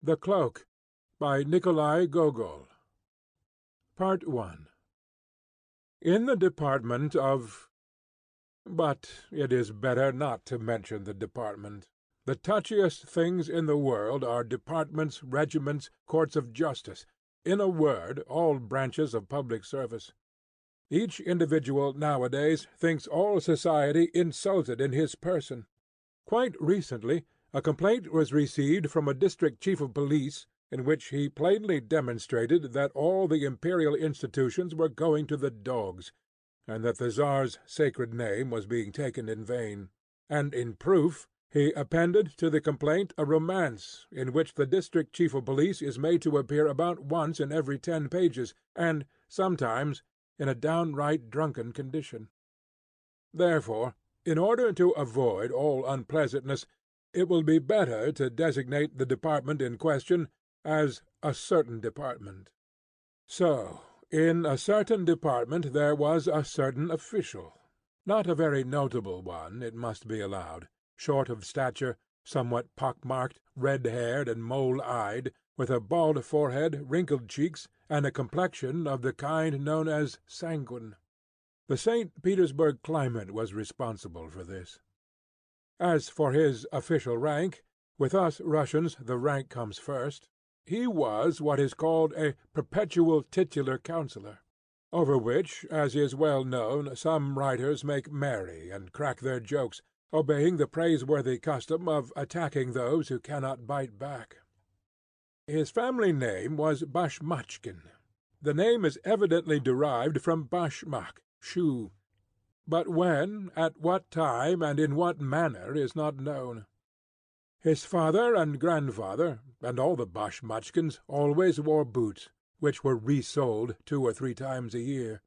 The Cloak, by Nikolai Gogol. Part 1. In the department of— But it is better not to mention the department. The touchiest things in the world are departments, regiments, courts of justice, in a word, all branches of public service. Each individual nowadays thinks all society insulted in his person. Quite recently a complaint was received from a district chief of police, in which he plainly demonstrated that all the imperial institutions were going to the dogs, and that the Tsar's sacred name was being taken in vain; and in proof he appended to the complaint a romance, in which the district chief of police is made to appear about once in every 10 pages, and sometimes in a downright drunken condition. Therefore, in order to avoid all unpleasantness, it will be better to designate the department in question as a certain department. So, in a certain department there was a certain official, not a very notable one, it must be allowed, short of stature, somewhat pock-marked, red-haired, and mole-eyed, with a bald forehead, wrinkled cheeks, and a complexion of the kind known as sanguine. The St. Petersburg climate was responsible for this. As for his official rank, with us Russians the rank comes first, he was what is called a perpetual titular councillor, over which, as is well known, some writers make merry and crack their jokes, obeying the praiseworthy custom of attacking those who cannot bite back. His family name was Bashmachkin. The name is evidently derived from bashmak, shoe, but when, at what time, and in what manner is not known. His father and grandfather, and all the Bashmachkins, always wore boots, which were resoled 2 or 3 times a year.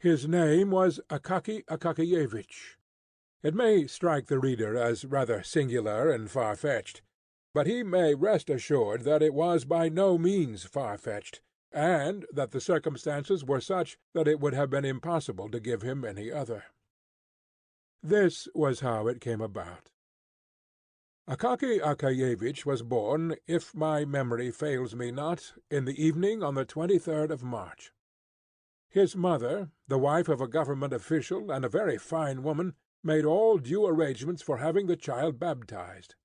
His name was Akaky Akakiyevich. It may strike the reader as rather singular and far-fetched, but he may rest assured that it was by no means far-fetched, and that the circumstances were such that it would have been impossible to give him any other. This was how it came about. Akaky Akakiyevich was born, if my memory fails me not, in the evening on the 23rd of March. His mother, the wife of a government official and a very fine woman, made all due arrangements for having the child baptized.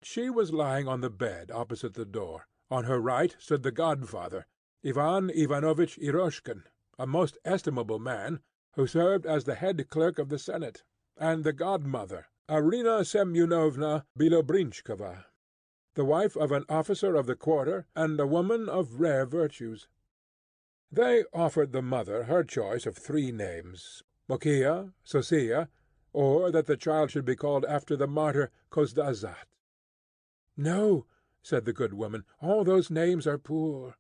She was lying on the bed opposite the door. On her right stood the godfather, Ivan Ivanovich Eroshkin, a most estimable man, who served as the head clerk of the Senate, and the godmother, Arina Semyonovna Bilobrinchkova, the wife of an officer of the quarter, and a woman of rare virtues. They offered the mother her choice of 3 names, Mokia, Sosia, or that the child should be called after the martyr Kozdazat. "No," said the good woman, "all those names are poor."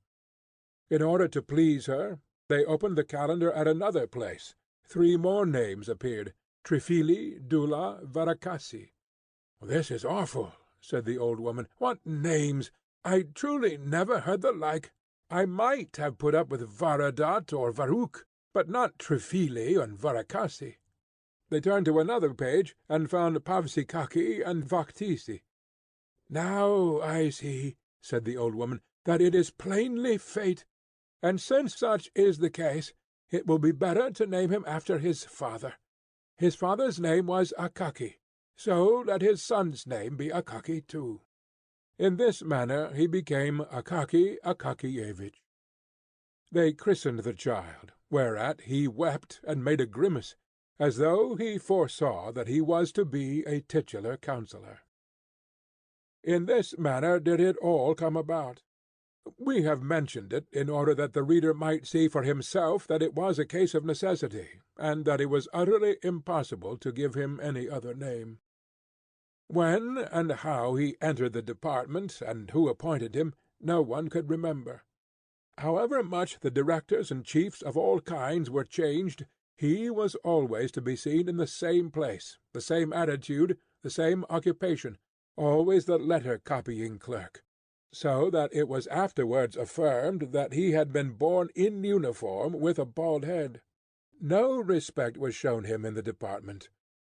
In order to please her, they opened the calendar at another place. 3 more names appeared, Trifili, Dula, Varakasi. "This is awful," said the old woman. "What names! I truly never heard the like. I might have put up with Varadat or Varuk, but not Trifili and Varakasi." They turned to another page, and found Pavsikaki and Vaktisi. "Now I see," said the old woman, "that it is plainly fate, and since such is the case, it will be better to name him after his father. His father's name was Akaky, so let his son's name be Akaky too." In this manner he became Akaky Akakiyevich. They christened the child, whereat he wept and made a grimace, as though he foresaw that he was to be a titular councillor. In this manner did it all come about. We have mentioned it in order that the reader might see for himself that it was a case of necessity, and that it was utterly impossible to give him any other name. When and how he entered the department, and who appointed him, no one could remember. However much the directors and chiefs of all kinds were changed, he was always to be seen in the same place, the same attitude, the same occupation, always the letter-copying clerk, so that it was afterwards affirmed that he had been born in uniform with a bald head. No respect was shown him in the department.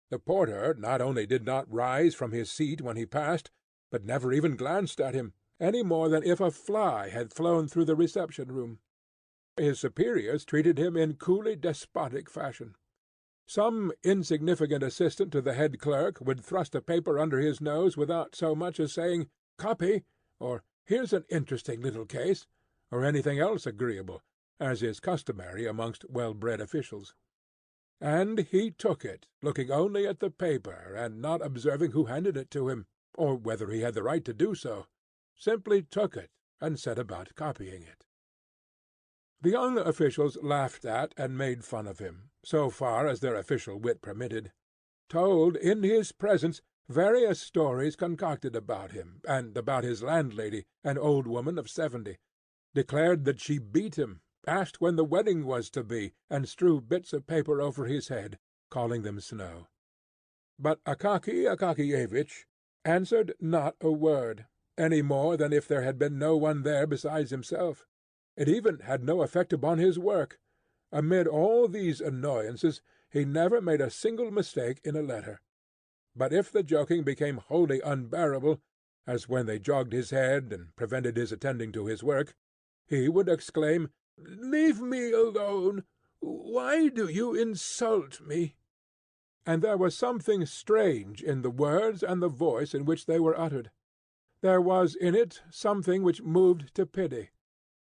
The porter not only did not rise from his seat when he passed, but never even glanced at him, any more than if a fly had flown through the reception-room. His superiors treated him in coolly despotic fashion. Some insignificant assistant to the head clerk would thrust a paper under his nose without so much as saying, "Copy," or "Here's an interesting little case," or anything else agreeable, as is customary amongst well-bred officials. And he took it, looking only at the paper, and not observing who handed it to him, or whether he had the right to do so, simply took it, and set about copying it. The young officials laughed at and made fun of him, so far as their official wit permitted, told in his presence various stories concocted about him, and about his landlady, an old woman of 70, declared that she beat him, asked when the wedding was to be, and strew bits of paper over his head, calling them snow. But Akaky Akakiyevich answered not a word, any more than if there had been no one there besides himself. It even had no effect upon his work. Amid all these annoyances he never made a single mistake in a letter. But if the joking became wholly unbearable, as when they jogged his head and prevented his attending to his work, he would exclaim, "Leave me alone! Why do you insult me?" And there was something strange in the words and the voice in which they were uttered. There was in it something which moved to pity.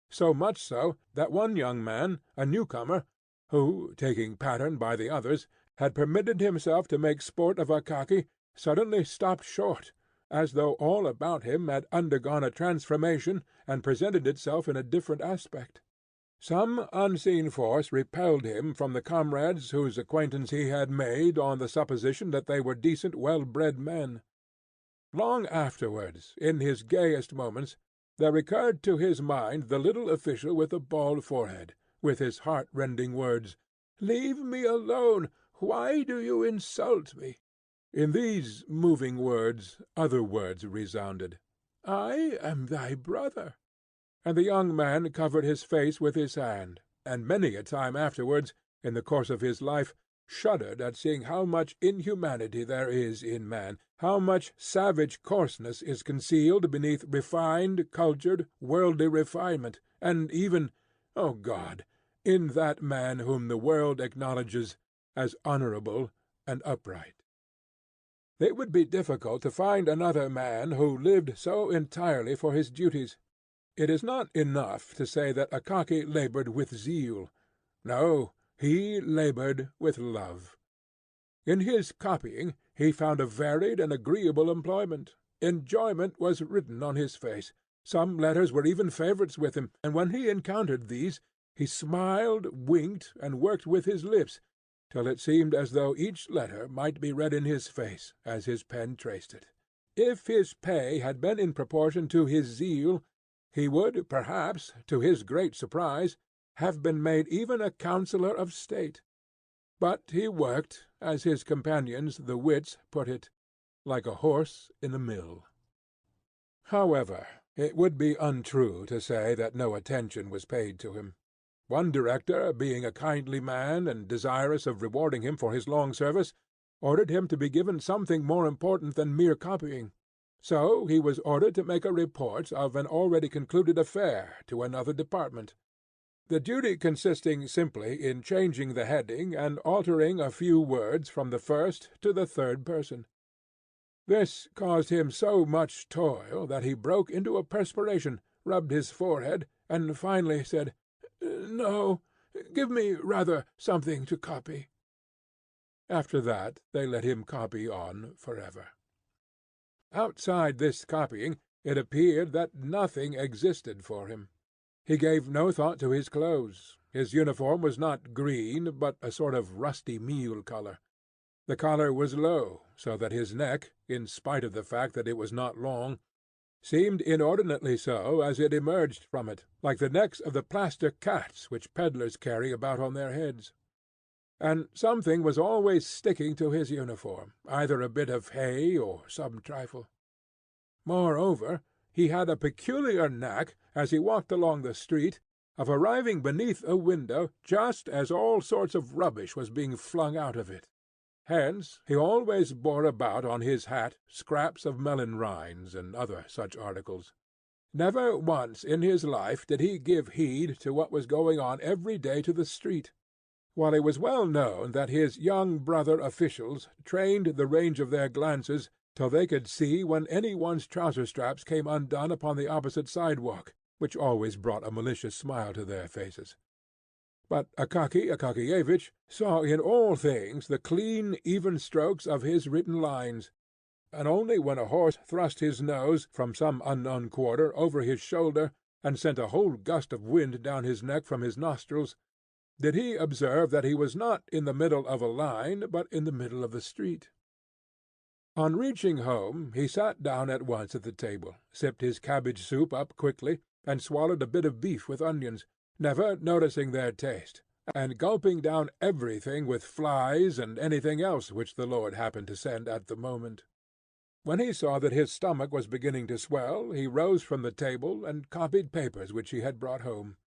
So much so that one young man, a newcomer, who, taking pattern by the others, had permitted himself to make sport of Akaky, suddenly stopped short, as though all about him had undergone a transformation and presented itself in a different aspect. Some unseen force repelled him from the comrades whose acquaintance he had made on the supposition that they were decent, well-bred men. Long afterwards, in his gayest moments, there recurred to his mind the little official with the bald forehead, with his heart-rending words, "Leave me alone! Why do you insult me?" In these moving words other words resounded. "I am thy brother." And the young man covered his face with his hand, and many a time afterwards, in the course of his life, shuddered at seeing how much inhumanity there is in man, how much savage coarseness is concealed beneath refined, cultured, worldly refinement, and even, O God, in that man whom the world acknowledges as honourable and upright. It would be difficult to find another man who lived so entirely for his duties. It is not enough to say that Akaky laboured with zeal. No, he laboured with love. In his copying he found a varied and agreeable employment. Enjoyment was written on his face. Some letters were even favourites with him, and when he encountered these, he smiled, winked, and worked with his lips, till it seemed as though each letter might be read in his face as his pen traced it. If his pay had been in proportion to his zeal, he would, perhaps, to his great surprise, have been made even a councillor of state. But he worked, as his companions, the wits, put it, like a horse in a mill. However, it would be untrue to say that no attention was paid to him. One director, being a kindly man, and desirous of rewarding him for his long service, ordered him to be given something more important than mere copying. So he was ordered to make a report of an already concluded affair to another department, the duty consisting simply in changing the heading and altering a few words from the first to the third person. This caused him so much toil that he broke into a perspiration, rubbed his forehead, and finally said, "No, give me rather something to copy." After that they let him copy on forever. Outside this copying it appeared that nothing existed for him. He gave no thought to his clothes. His uniform was not green, but a sort of rusty meal colour. The collar was low, so that his neck, in spite of the fact that it was not long, seemed inordinately so as it emerged from it, like the necks of the plaster cats which pedlars carry about on their heads. And something was always sticking to his uniform, either a bit of hay or some trifle. Moreover, he had a peculiar knack, as he walked along the street, of arriving beneath a window just as all sorts of rubbish was being flung out of it. Hence he always bore about on his hat scraps of melon rinds and other such articles. Never once in his life did he give heed to what was going on every day to the street, while it was well known that his young brother officials trained the range of their glances till they could see when any one's trouser-straps came undone upon the opposite sidewalk, which always brought a malicious smile to their faces. But Akaky Akakiyevich saw in all things the clean, even strokes of his written lines, and only when a horse thrust his nose from some unknown quarter over his shoulder, and sent a whole gust of wind down his neck from his nostrils, did he observe that he was not in the middle of a line, but in the middle of the street. On reaching home, he sat down at once at the table, sipped his cabbage soup up quickly, and swallowed a bit of beef with onions, never noticing their taste, and gulping down everything with flies and anything else which the Lord happened to send at the moment. When he saw that his stomach was beginning to swell, he rose from the table and copied papers which he had brought home.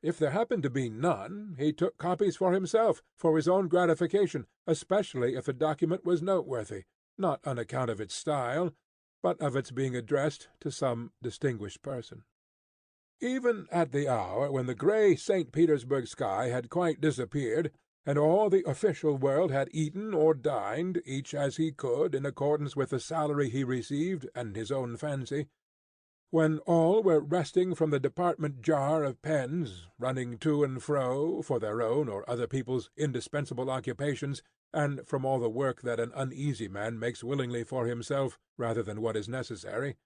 If there happened to be none, he took copies for himself, for his own gratification, especially if the document was noteworthy, not on account of its style, but of its being addressed to some distinguished person. Even at the hour when the grey St. Petersburg sky had quite disappeared, and all the official world had eaten or dined, each as he could, in accordance with the salary he received and his own fancy, when all were resting from the department jar of pens, running to and fro, for their own or other people's indispensable occupations, and from all the work that an uneasy man makes willingly for himself rather than what is necessary,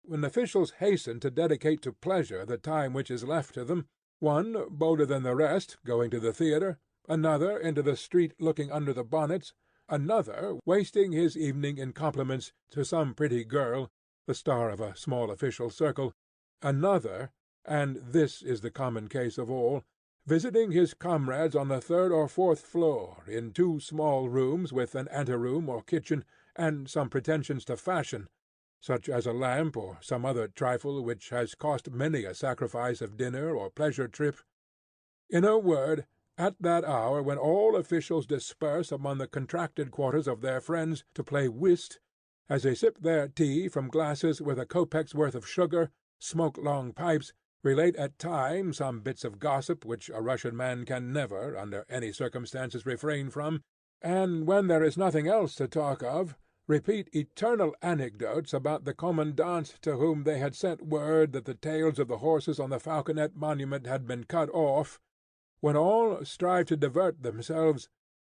when officials hasten to dedicate to pleasure the time which is left to them, one, bolder than the rest, going to the theatre, another into the street looking under the bonnets, another wasting his evening in compliments to some pretty girl, the star of a small official circle, another, and this is the common case of all, visiting his comrades on the third or fourth floor, in two small rooms with an anteroom or kitchen, and some pretensions to fashion, such as a lamp or some other trifle which has cost many a sacrifice of dinner or pleasure trip. In a word, at that hour when all officials disperse among the contracted quarters of their friends to play whist, as they sip their tea from glasses with a kopek's worth of sugar, smoke long pipes, relate at times some bits of gossip which a Russian man can never, under any circumstances, refrain from, and when there is nothing else to talk of, repeat eternal anecdotes about the commandant to whom they had sent word that the tails of the horses on the Falconet monument had been cut off, when all strive to divert themselves,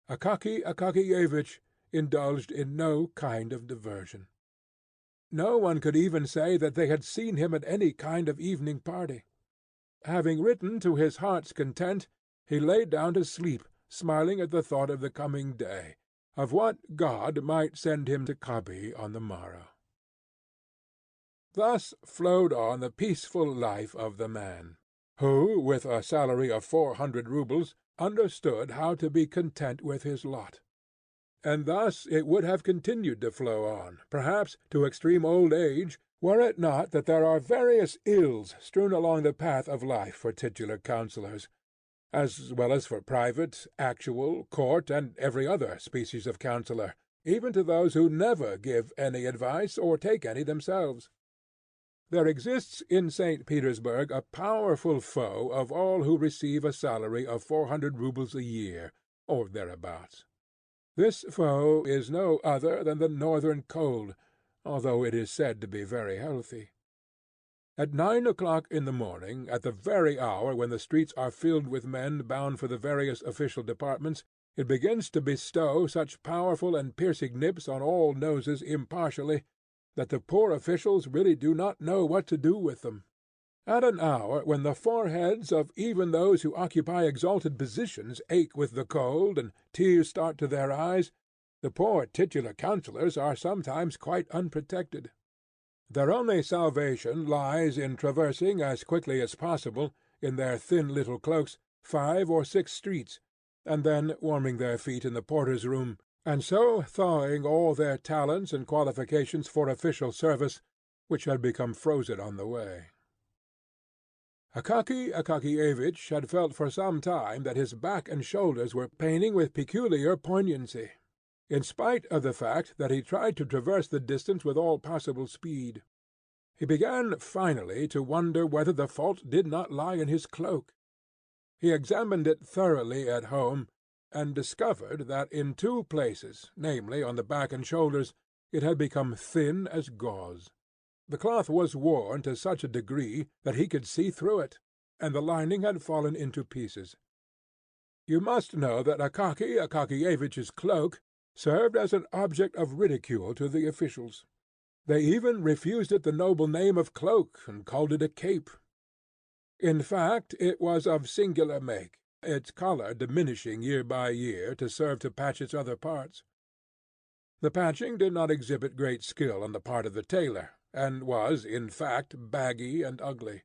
Akaky Akakiyevich indulged in no kind of diversion. No one could even say that they had seen him at any kind of evening party. Having written to his heart's content, he lay down to sleep, smiling at the thought of the coming day, of what God might send him to copy on the morrow. Thus flowed on the peaceful life of the man, who, with a salary of 400 roubles, understood how to be content with his lot. And thus it would have continued to flow on, perhaps to extreme old age, were it not that there are various ills strewn along the path of life for titular councillors, as well as for private, actual, court, and every other species of councillor, even to those who never give any advice or take any themselves. There exists in St. Petersburg a powerful foe of all who receive a salary of 400 roubles a year, or thereabouts. This foe is no other than the northern cold, although it is said to be very healthy. At 9 o'clock in the morning, at the very hour when the streets are filled with men bound for the various official departments, it begins to bestow such powerful and piercing nips on all noses impartially, that the poor officials really do not know what to do with them. At an hour when the foreheads of even those who occupy exalted positions ache with the cold, and tears start to their eyes, the poor titular councillors are sometimes quite unprotected. Their only salvation lies in traversing as quickly as possible, in their thin little cloaks, 5 or 6 streets, and then warming their feet in the porter's room, and so thawing all their talents and qualifications for official service, which had become frozen on the way. Akaky Akakiyevich had felt for some time that his back and shoulders were paining with peculiar poignancy, in spite of the fact that he tried to traverse the distance with all possible speed. He began finally to wonder whether the fault did not lie in his cloak. He examined it thoroughly at home, and discovered that in two places, namely on the back and shoulders, it had become thin as gauze. The cloth was worn to such a degree that he could see through it, and the lining had fallen into pieces. You must know that Akaky Akakiyevich's cloak served as an object of ridicule to the officials. They even refused it the noble name of cloak, and called it a cape. In fact, it was of singular make, its colour diminishing year by year to serve to patch its other parts. The patching did not exhibit great skill on the part of the tailor, and was, in fact, baggy and ugly.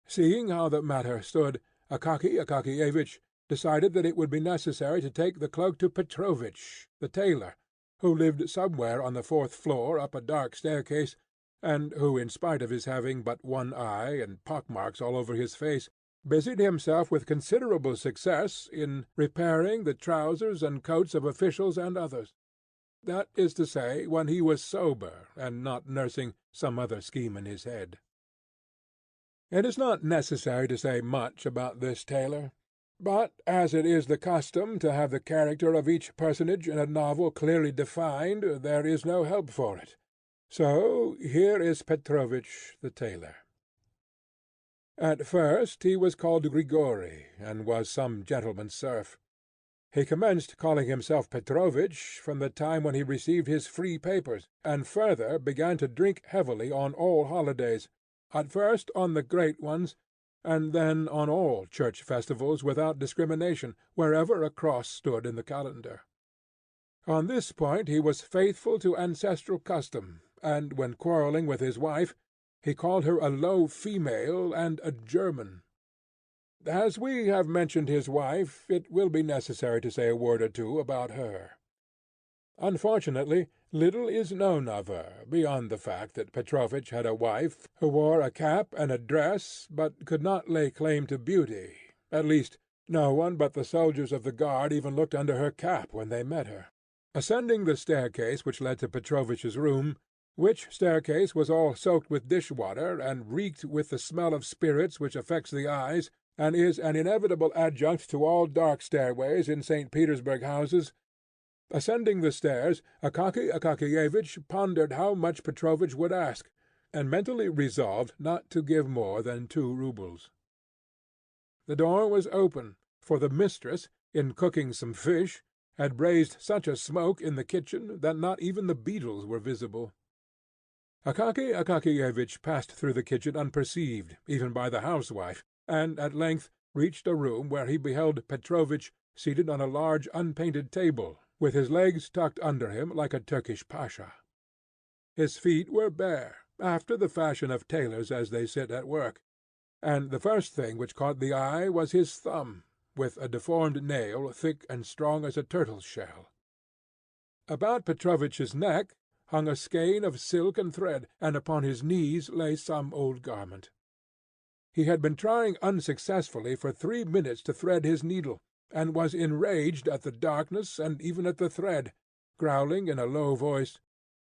Seeing how the matter stood, Akaky Akakiyevich decided that it would be necessary to take the cloak to Petrovic, the tailor, who lived somewhere on the fourth floor up a dark staircase, and who, in spite of his having but one eye and pock-marks all over his face, busied himself with considerable success in repairing the trousers and coats of officials and others. That is to say, when he was sober, and not nursing some other scheme in his head. It is not necessary to say much about this tailor, but as it is the custom to have the character of each personage in a novel clearly defined, there is no help for it. So here is Petrovich the tailor. At first he was called Grigory, and was some gentleman's serf. He commenced calling himself Petrovich from the time when he received his free papers, and further began to drink heavily on all holidays, at first on the great ones, and then on all church festivals without discrimination, wherever a cross stood in the calendar. On this point he was faithful to ancestral custom, and when quarrelling with his wife, he called her a low female and a German. As we have mentioned his wife, it will be necessary to say a word or two about her. Unfortunately, little is known of her, beyond the fact that Petrovich had a wife who wore a cap and a dress, but could not lay claim to beauty. At least, no one but the soldiers of the guard even looked under her cap when they met her. Ascending the staircase which led to Petrovich's room, which staircase was all soaked with dish-water, and reeked with the smell of spirits which affects the eyes, and is an inevitable adjunct to all dark stairways in St. Petersburg houses, ascending the stairs, Akaky Akakiyevich pondered how much Petrovich would ask, and mentally resolved not to give more than 2 roubles. The door was open, for the mistress, in cooking some fish, had raised such a smoke in the kitchen that not even the beetles were visible. Akaky Akakiyevich passed through the kitchen unperceived, even by the housewife, and at length reached a room where he beheld Petrovich seated on a large unpainted table, with his legs tucked under him like a Turkish pasha. His feet were bare, after the fashion of tailors as they sit at work, and the first thing which caught the eye was his thumb, with a deformed nail thick and strong as a turtle's shell. About Petrovich's neck hung a skein of silk and thread, and upon his knees lay some old garment. He had been trying unsuccessfully for 3 minutes to thread his needle, and was enraged at the darkness and even at the thread, growling in a low voice,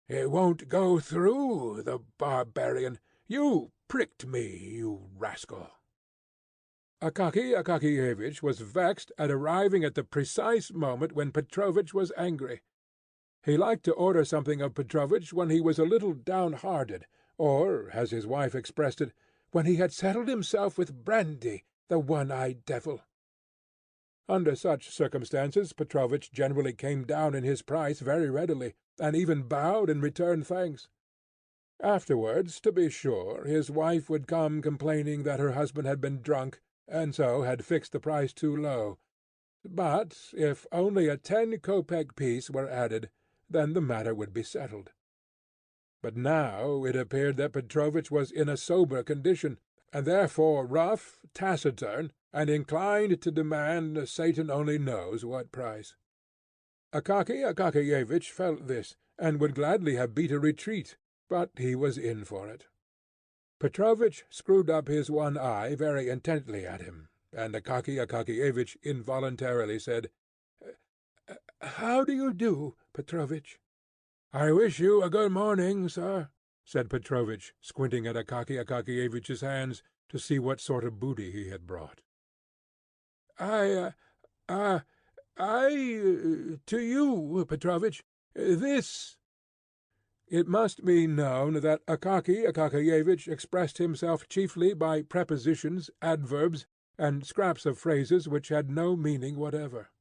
"It won't go through, the barbarian! You pricked me, you rascal!" Akaky Akakiyevich was vexed at arriving at the precise moment when Petrovich was angry. He liked to order something of Petrovich when he was a little downhearted, or, as his wife expressed it, when he had settled himself with brandy, the one-eyed devil. Under such circumstances Petrovich generally came down in his price very readily, and even bowed and returned thanks. Afterwards, to be sure, his wife would come complaining that her husband had been drunk, and so had fixed the price too low. But if only a 10-kopek piece were added, then the matter would be settled. But now it appeared that Petrovich was in a sober condition, and therefore rough, taciturn, and inclined to demand Satan only knows what price. Akaky Akakiyevich felt this, and would gladly have beat a retreat, but he was in for it. Petrovich screwed up his one eye very intently at him, and Akaky Akakiyevich involuntarily said, "How do you do, Petrovich?" "I wish you a good morning, sir," said Petrovich, squinting at Akaky Akakiyevich's hands to see what sort of booty he had brought. I, to you, Petrovich, this—" It must be known that Akaky Akakiyevich expressed himself chiefly by prepositions, adverbs, and scraps of phrases which had no meaning whatever.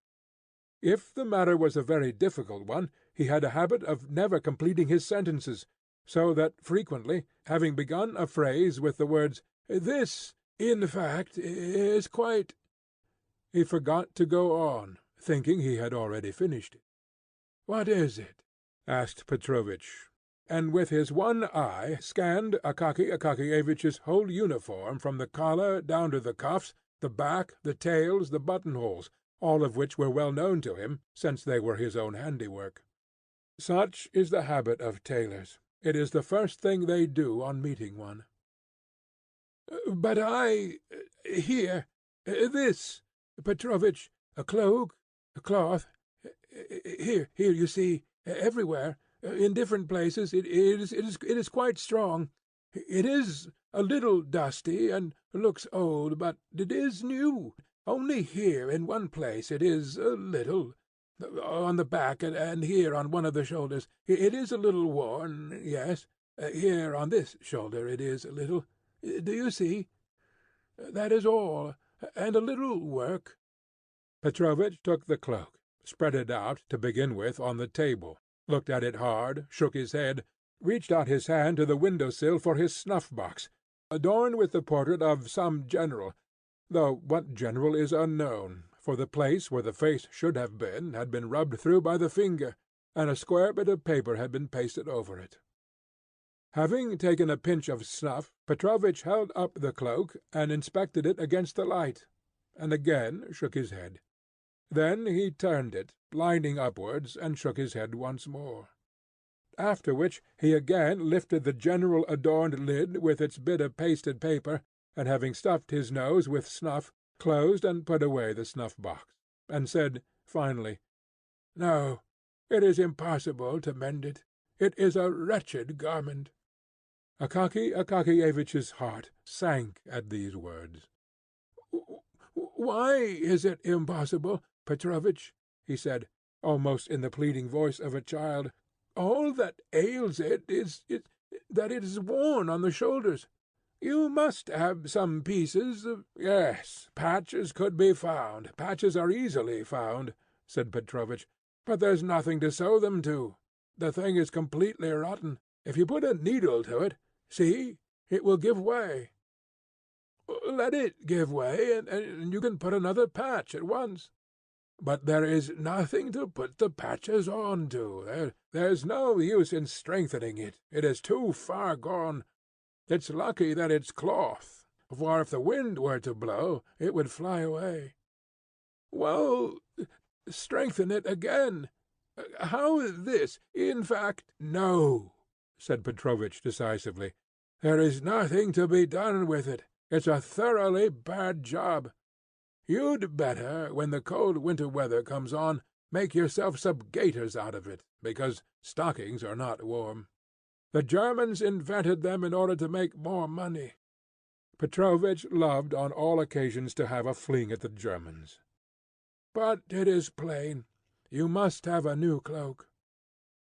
If the matter was a very difficult one, he had a habit of never completing his sentences, so that frequently, having begun a phrase with the words, "This, in fact, is quite—" he forgot to go on, thinking he had already finished it. "What is it?" asked Petrovich, and with his one eye scanned Akaky Akakiyevich's whole uniform from the collar down to the cuffs, the back, the tails, the buttonholes, all of which were well known to him, since they were his own handiwork. Such is the habit of tailors. It is the first thing they do on meeting one. "But here, this, Petrovich, a cloak, a cloth, here, you see, everywhere, in different places, it is quite strong. It is a little dusty, and looks old, but it is new. Only here, in one place, it is a little, on the back, and here on one of the shoulders, it is a little worn, yes. Here on this shoulder it is a little. Do you see? That is all, and a little work." Petrovich took the cloak, spread it out, to begin with, on the table, looked at it hard, shook his head, reached out his hand to the window-sill for his snuff-box, adorned with the portrait of some general, though what general is unknown, for the place where the face should have been had been rubbed through by the finger, and a square bit of paper had been pasted over it. Having taken a pinch of snuff, Petrovich held up the cloak and inspected it against the light, and again shook his head. Then he turned it, lining upwards, and shook his head once more. After which he again lifted the general adorned lid with its bit of pasted paper, and having stuffed his nose with snuff, closed and put away the snuff-box, and said finally, "No, it is impossible to mend it. It is a wretched garment." Akaky Akakiyevich's heart sank at these words. "Why is it impossible, Petrovich?" he said, almost in the pleading voice of a child. "All that ails it is that it is worn on the shoulders. You must have some pieces of—" "Yes, patches could be found. Patches are easily found," said Petrovich. "But there's nothing to sew them to. The thing is completely rotten. If you put a needle to it, see, it will give way. Let it give way, and you can put another patch at once. But there is nothing to put the patches on to. There's no use in strengthening it. It is too far gone. It's lucky that it's cloth, for if the wind were to blow, it would fly away." "Well, strengthen it again. How this, in fact—" "No," said Petrovich decisively. "There is nothing to be done with it. It's a thoroughly bad job. You'd better, when the cold winter weather comes on, make yourself some gaiters out of it, because stockings are not warm. The Germans invented them in order to make more money." Petrovich loved on all occasions to have a fling at the Germans. "But it is plain. You must have a new cloak."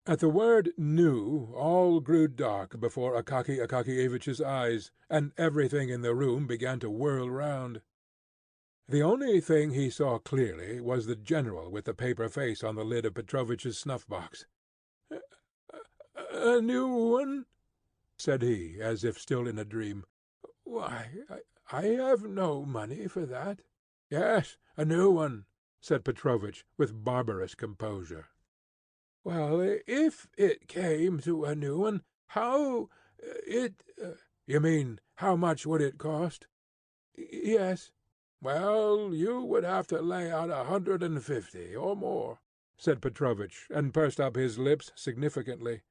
At the word "new" all grew dark before Akaky Akakiyevich's eyes, and everything in the room began to whirl round. The only thing he saw clearly was the general with the paper face on the lid of Petrovich's snuff-box. "A new one?" said he, as if still in a dream. "Why, I have no money for that." "Yes, a new one," said Petrovich, with barbarous composure. "Well, if it came to a new one, You mean, how much would it cost?" "Yes." "Well, you would have to lay out 150 or more," said Petrovich, and pursed up his lips significantly.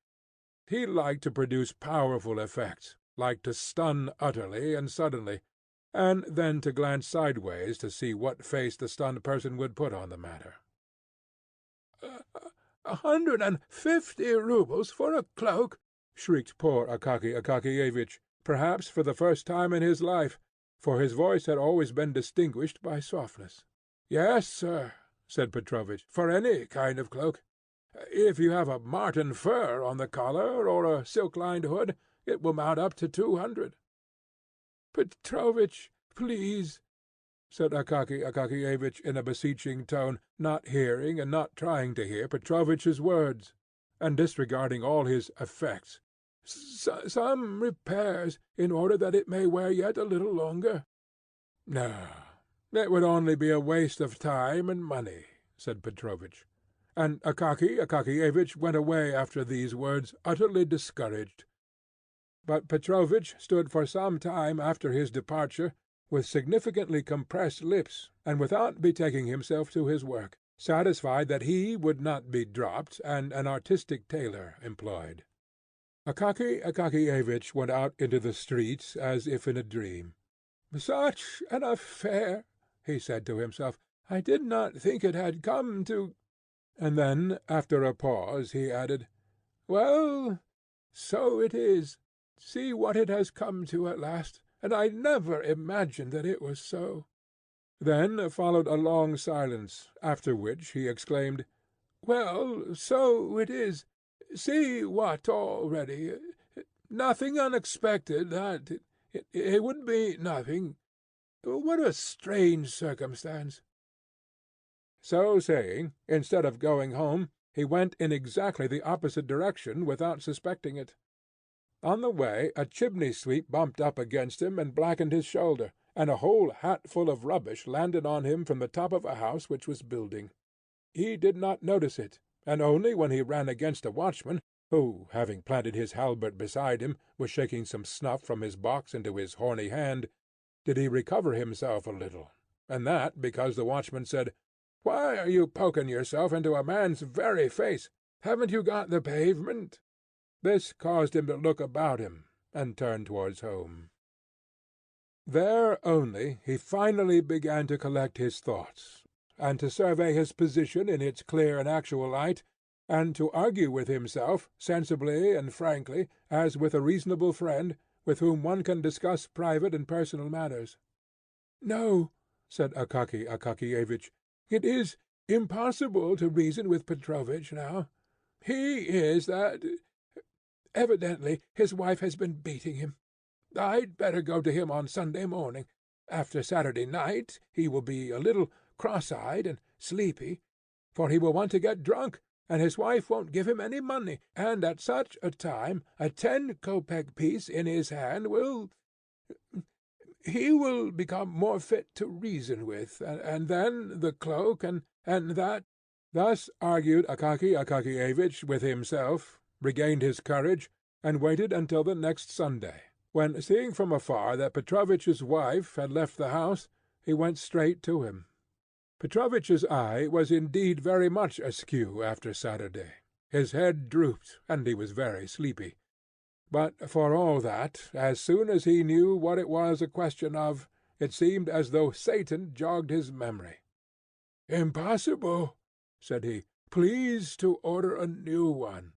He liked to produce powerful effects, liked to stun utterly and suddenly, and then to glance sideways to see what face the stunned person would put on the matter. 150 roubles for a cloak? shrieked poor Akaky Akakiyevich, perhaps for the first time in his life, for his voice had always been distinguished by softness. "Yes, sir," said Petrovich, "for any kind of cloak. If you have a marten fur on the collar, or a silk-lined hood, it will mount up to 200. "Petrovich, please," said Akaky Akakiyevich in a beseeching tone, not hearing and not trying to hear Petrovich's words, and disregarding all his effects. "Some repairs, in order that it may wear yet a little longer." "No, it would only be a waste of time and money," said Petrovich. And Akaky Akakiyevich went away after these words, utterly discouraged. But Petrovich stood for some time after his departure, with significantly compressed lips, and without betaking himself to his work, satisfied that he would not be dropped, and an artistic tailor employed. Akaky Akakiyevich went out into the street as if in a dream. "Such an affair!" he said to himself. "I did not think it had come to—" And then, after a pause, he added, "Well, so it is. See what it has come to at last, and I never imagined that it was so." Then followed a long silence, after which he exclaimed, "Well, so it is. See what already. Nothing unexpected, that. It would be nothing. What a strange circumstance!" So saying, instead of going home, he went in exactly the opposite direction without suspecting it. On the way a chimney-sweep bumped up against him and blackened his shoulder, and a whole hatful of rubbish landed on him from the top of a house which was building. He did not notice it, and only when he ran against a watchman, who, having planted his halberd beside him, was shaking some snuff from his box into his horny hand, did he recover himself a little, and that because the watchman said, "Why are you poking yourself into a man's very face? Haven't you got the pavement?" This caused him to look about him, and turn towards home. There only he finally began to collect his thoughts, and to survey his position in its clear and actual light, and to argue with himself, sensibly and frankly, as with a reasonable friend, with whom one can discuss private and personal matters. "No," said Akaky Akakiyevich, "it is impossible to reason with Petrovich now. He is that. Evidently his wife has been beating him. I'd better go to him on Sunday morning. After Saturday night he will be a little cross-eyed and sleepy, for he will want to get drunk, and his wife won't give him any money, and at such a time a 10-kopeck piece in his hand will— he will become more fit to reason with, and then the cloak, and that—" Thus argued Akaky Akakiyevich with himself, regained his courage, and waited until the next Sunday, when, seeing from afar that Petrovich's wife had left the house, he went straight to him. Petrovich's eye was indeed very much askew after Saturday. His head drooped, and he was very sleepy. But for all that, as soon as he knew what it was a question of, it seemed as though Satan jogged his memory. "Impossible," said he. "Please to order a new one."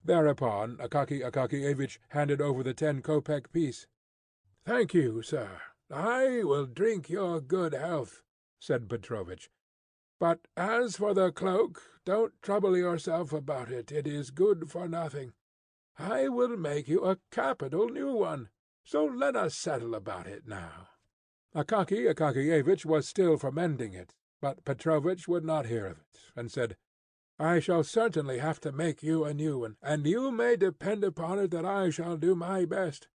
Thereupon Akaky Akakiyevich handed over the 10-kopeck piece. "Thank you, sir. I will drink your good health," said Petrovich. "But as for the cloak, don't trouble yourself about it. It is good for nothing. I will make you a capital new one. So let us settle about it now." Akaky Akakiyevich was still for mending it, but Petrovich would not hear of it, and said, "I shall certainly have to make you a new one, and you may depend upon it that I shall do my best.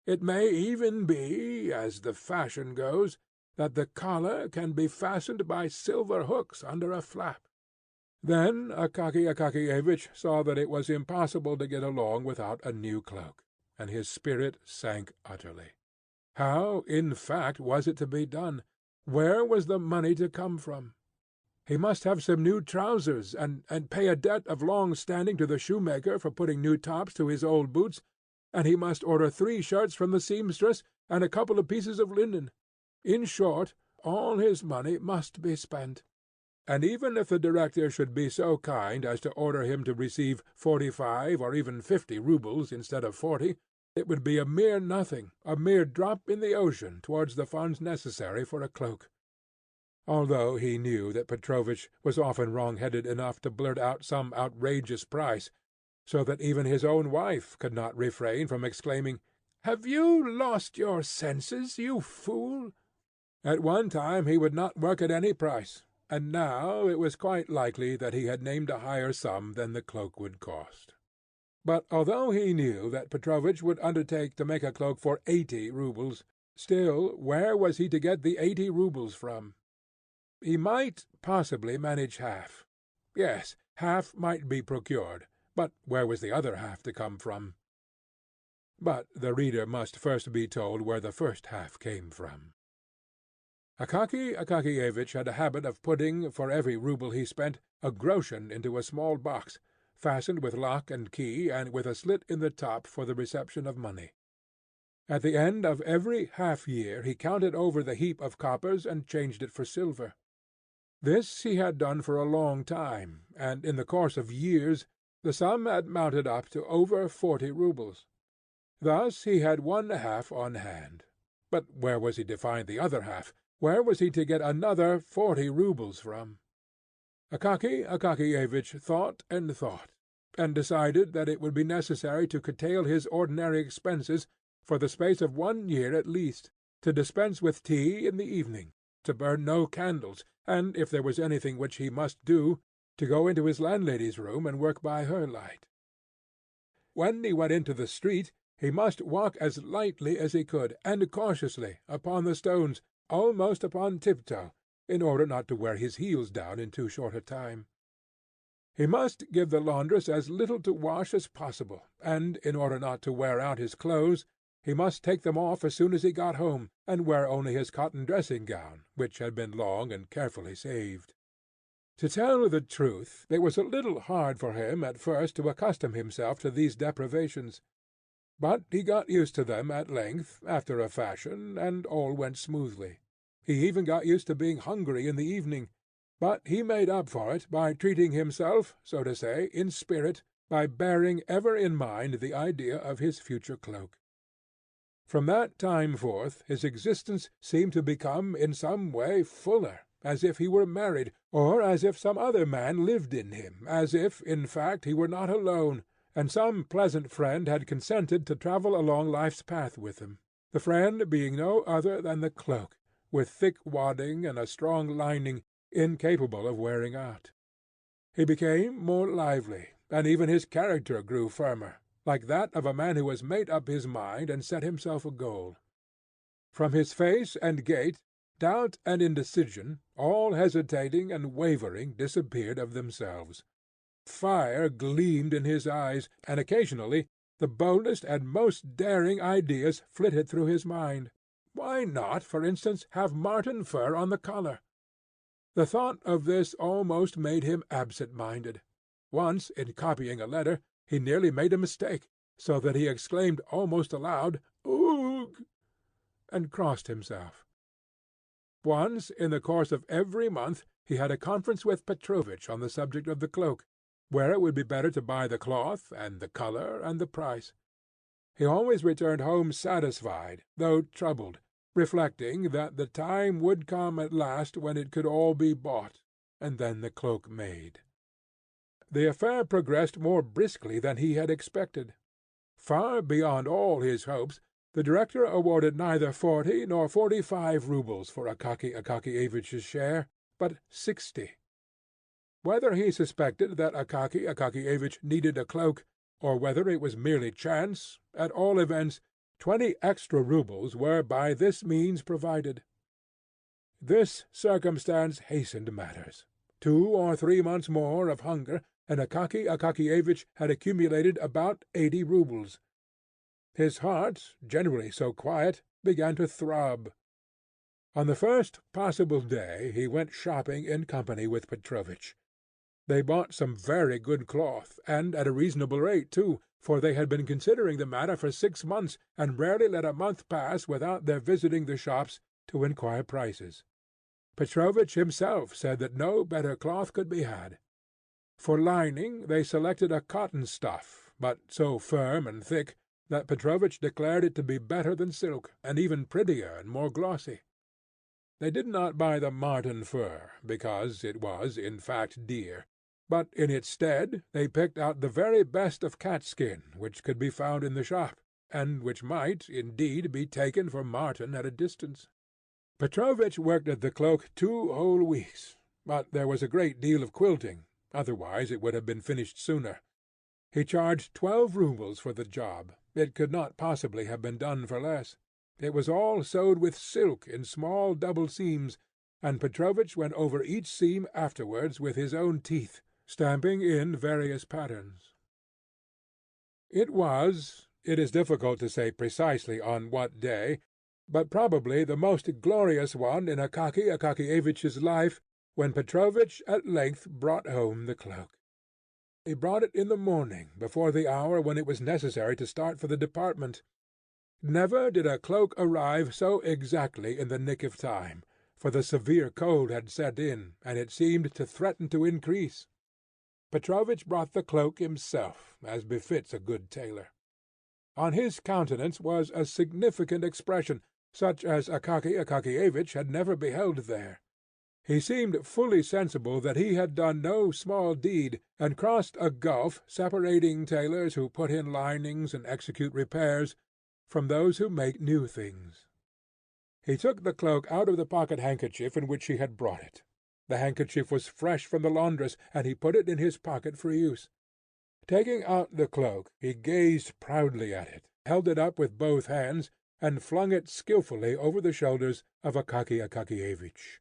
It may even be, as the fashion goes, that the collar can be fastened by silver hooks under a flap." Then Akaky Akakiyevich saw that it was impossible to get along without a new cloak, and his spirit sank utterly. How, in fact, was it to be done? Where was the money to come from? He must have some new trousers, and pay a debt of long standing to the shoemaker for putting new tops to his old boots, and he must order 3 shirts from the seamstress, and a couple of pieces of linen. In short, all his money must be spent. and even if the director should be so kind as to order him to receive 45 or even 50 roubles instead of 40, it would be a mere nothing, a mere drop in the ocean towards the funds necessary for a cloak. Although he knew that Petrovich was often wrong-headed enough to blurt out some outrageous price, so that even his own wife could not refrain from exclaiming, "Have you lost your senses, you fool?" At one time he would not work at any price, and now it was quite likely that he had named a higher sum than the cloak would cost. But although he knew that Petrovich would undertake to make a cloak for 80 roubles, still where was he to get the 80 roubles from? He might possibly manage half. Yes, half might be procured, but where was the other half to come from? But the reader must first be told where the first half came from. Akaky Akakiyevich had a habit of putting, for every rouble he spent, a groschen into a small box, fastened with lock and key, and with a slit in the top for the reception of money. At the end of every half-year he counted over the heap of coppers and changed it for silver. This he had done for a long time, and in the course of years the sum had mounted up to over 40 roubles. Thus he had one half on hand. But where was he to find the other half? Where was he to get another 40 roubles from? Akaky Akakiyevich thought, and decided that it would be necessary to curtail his ordinary expenses for the space of 1 year at least, to dispense with tea in the evening, to burn no candles, and, if there was anything which he must do, to go into his landlady's room and work by her light. When he went into the street, he must walk as lightly as he could, and cautiously, upon the stones, almost upon tiptoe, in order not to wear his heels down in too short a time. He must give the laundress as little to wash as possible, and, in order not to wear out his clothes, he must take them off as soon as he got home, and wear only his cotton dressing-gown, which had been long and carefully saved. To tell the truth, it was a little hard for him at first to accustom himself to these deprivations, but he got used to them at length, after a fashion, and all went smoothly. He even got used to being hungry in the evening, but he made up for it by treating himself, so to say, in spirit, by bearing ever in mind the idea of his future cloak. From that time forth his existence seemed to become in some way fuller, as if he were married, or as if some other man lived in him, as if, in fact, he were not alone, and some pleasant friend had consented to travel along life's path with him, the friend being no other than the cloak, with thick wadding and a strong lining, incapable of wearing out. He became more lively, and even his character grew firmer, like that of a man who has made up his mind and set himself a goal. From his face and gait, doubt and indecision, all hesitating and wavering, disappeared of themselves. Fire gleamed in his eyes, and occasionally the boldest and most daring ideas flitted through his mind. Why not, for instance, have marten fur on the collar? The thought of this almost made him absent-minded. Once, in copying a letter, he nearly made a mistake, so that he exclaimed almost aloud, "Oog!" and crossed himself. Once, in the course of every month, he had a conference with Petrovich on the subject of the cloak, where it would be better to buy the cloth, and the colour, and the price. He always returned home satisfied, though troubled, reflecting that the time would come at last when it could all be bought, and then the cloak made. The affair progressed more briskly than he had expected. Far beyond all his hopes, the director awarded neither 40 nor 45 roubles for Akaky Akakiyevich's share, but 60. Whether he suspected that Akaky Akakiyevich needed a cloak, or whether it was merely chance, at all events 20 extra roubles were by this means provided. This circumstance hastened matters. 2 or 3 months more of hunger, and Akaky Akakiyevich had accumulated about 80 roubles. His heart, generally so quiet, began to throb. On the first possible day he went shopping in company with Petrovich. They bought some very good cloth, and at a reasonable rate too, for they had been considering the matter for 6 months, and rarely let a month pass without their visiting the shops to inquire prices. Petrovic himself said that no better cloth could be had. For lining they selected a cotton stuff, but so firm and thick that Petrovic declared it to be better than silk, and even prettier and more glossy. They did not buy the marten fur, because it was, in fact, dear, but in its stead they picked out the very best of catskin which could be found in the shop, and which might, indeed, be taken for marten at a distance. Petrovic worked at the cloak 2 whole weeks, but there was a great deal of quilting, otherwise it would have been finished sooner. He charged 12 roubles for the job. It could not possibly have been done for less. It was all sewed with silk in small double seams, and Petrovic went over each seam afterwards with his own teeth, stamping in various patterns. It is difficult to say precisely on what day, but probably the most glorious one in Akaky Akakiyevich's life, when Petrovic at length brought home the cloak. He brought it in the morning, before the hour when it was necessary to start for the department. Never did a cloak arrive so exactly in the nick of time, for the severe cold had set in, and it seemed to threaten to increase. Petrovic brought the cloak himself, as befits a good tailor. On his countenance was a significant expression, such as Akaky Akakiyevich had never beheld there. He seemed fully sensible that he had done no small deed, and crossed a gulf separating tailors who put in linings and execute repairs from those who make new things. He took the cloak out of the pocket-handkerchief in which he had brought it. The handkerchief was fresh from the laundress, and he put it in his pocket for use. Taking out the cloak, he gazed proudly at it, held it up with both hands, and flung it skilfully over the shoulders of Akaky Akakiyevich.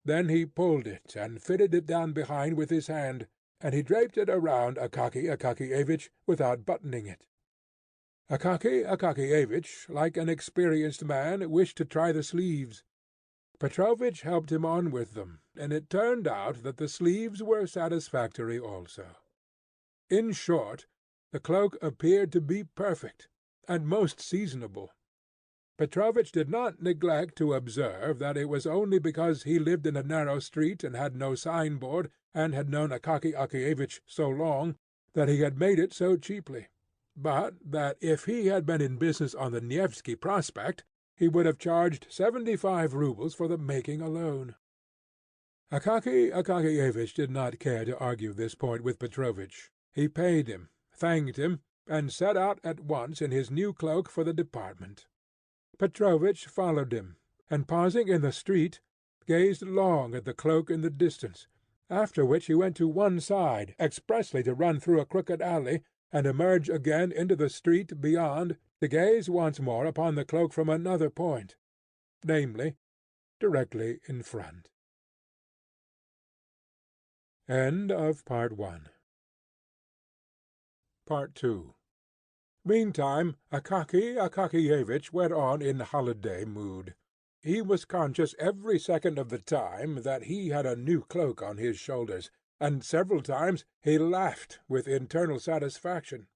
Then he pulled it and fitted it down behind with his hand, and he draped it around Akaky Akakiyevich without buttoning it. Akaky Akakiyevich, like an experienced man, wished to try the sleeves. Petrovich helped him on with them, and it turned out that the sleeves were satisfactory also. In short, the cloak appeared to be perfect, and most seasonable. Petrovich did not neglect to observe that it was only because he lived in a narrow street and had no signboard, and had known Akaky Akakiyevich so long, that he had made it so cheaply, but that if he had been in business on the Nevsky Prospect, he would have charged 75 roubles for the making alone. Akaky Akakiyevich did not care to argue this point with Petrovich. He paid him, thanked him, and set out at once in his new cloak for the department. Petrovich followed him, and pausing in the street, gazed long at the cloak in the distance, after which he went to one side expressly to run through a crooked alley, and emerge again into the street beyond, to gaze once more upon the cloak from another point, namely, directly in front. End of Part 1. Part 2. Meantime, Akaky Akakiyevich went on in holiday mood. He was conscious every second of the time that he had a new cloak on his shoulders, and several times he laughed with internal satisfaction.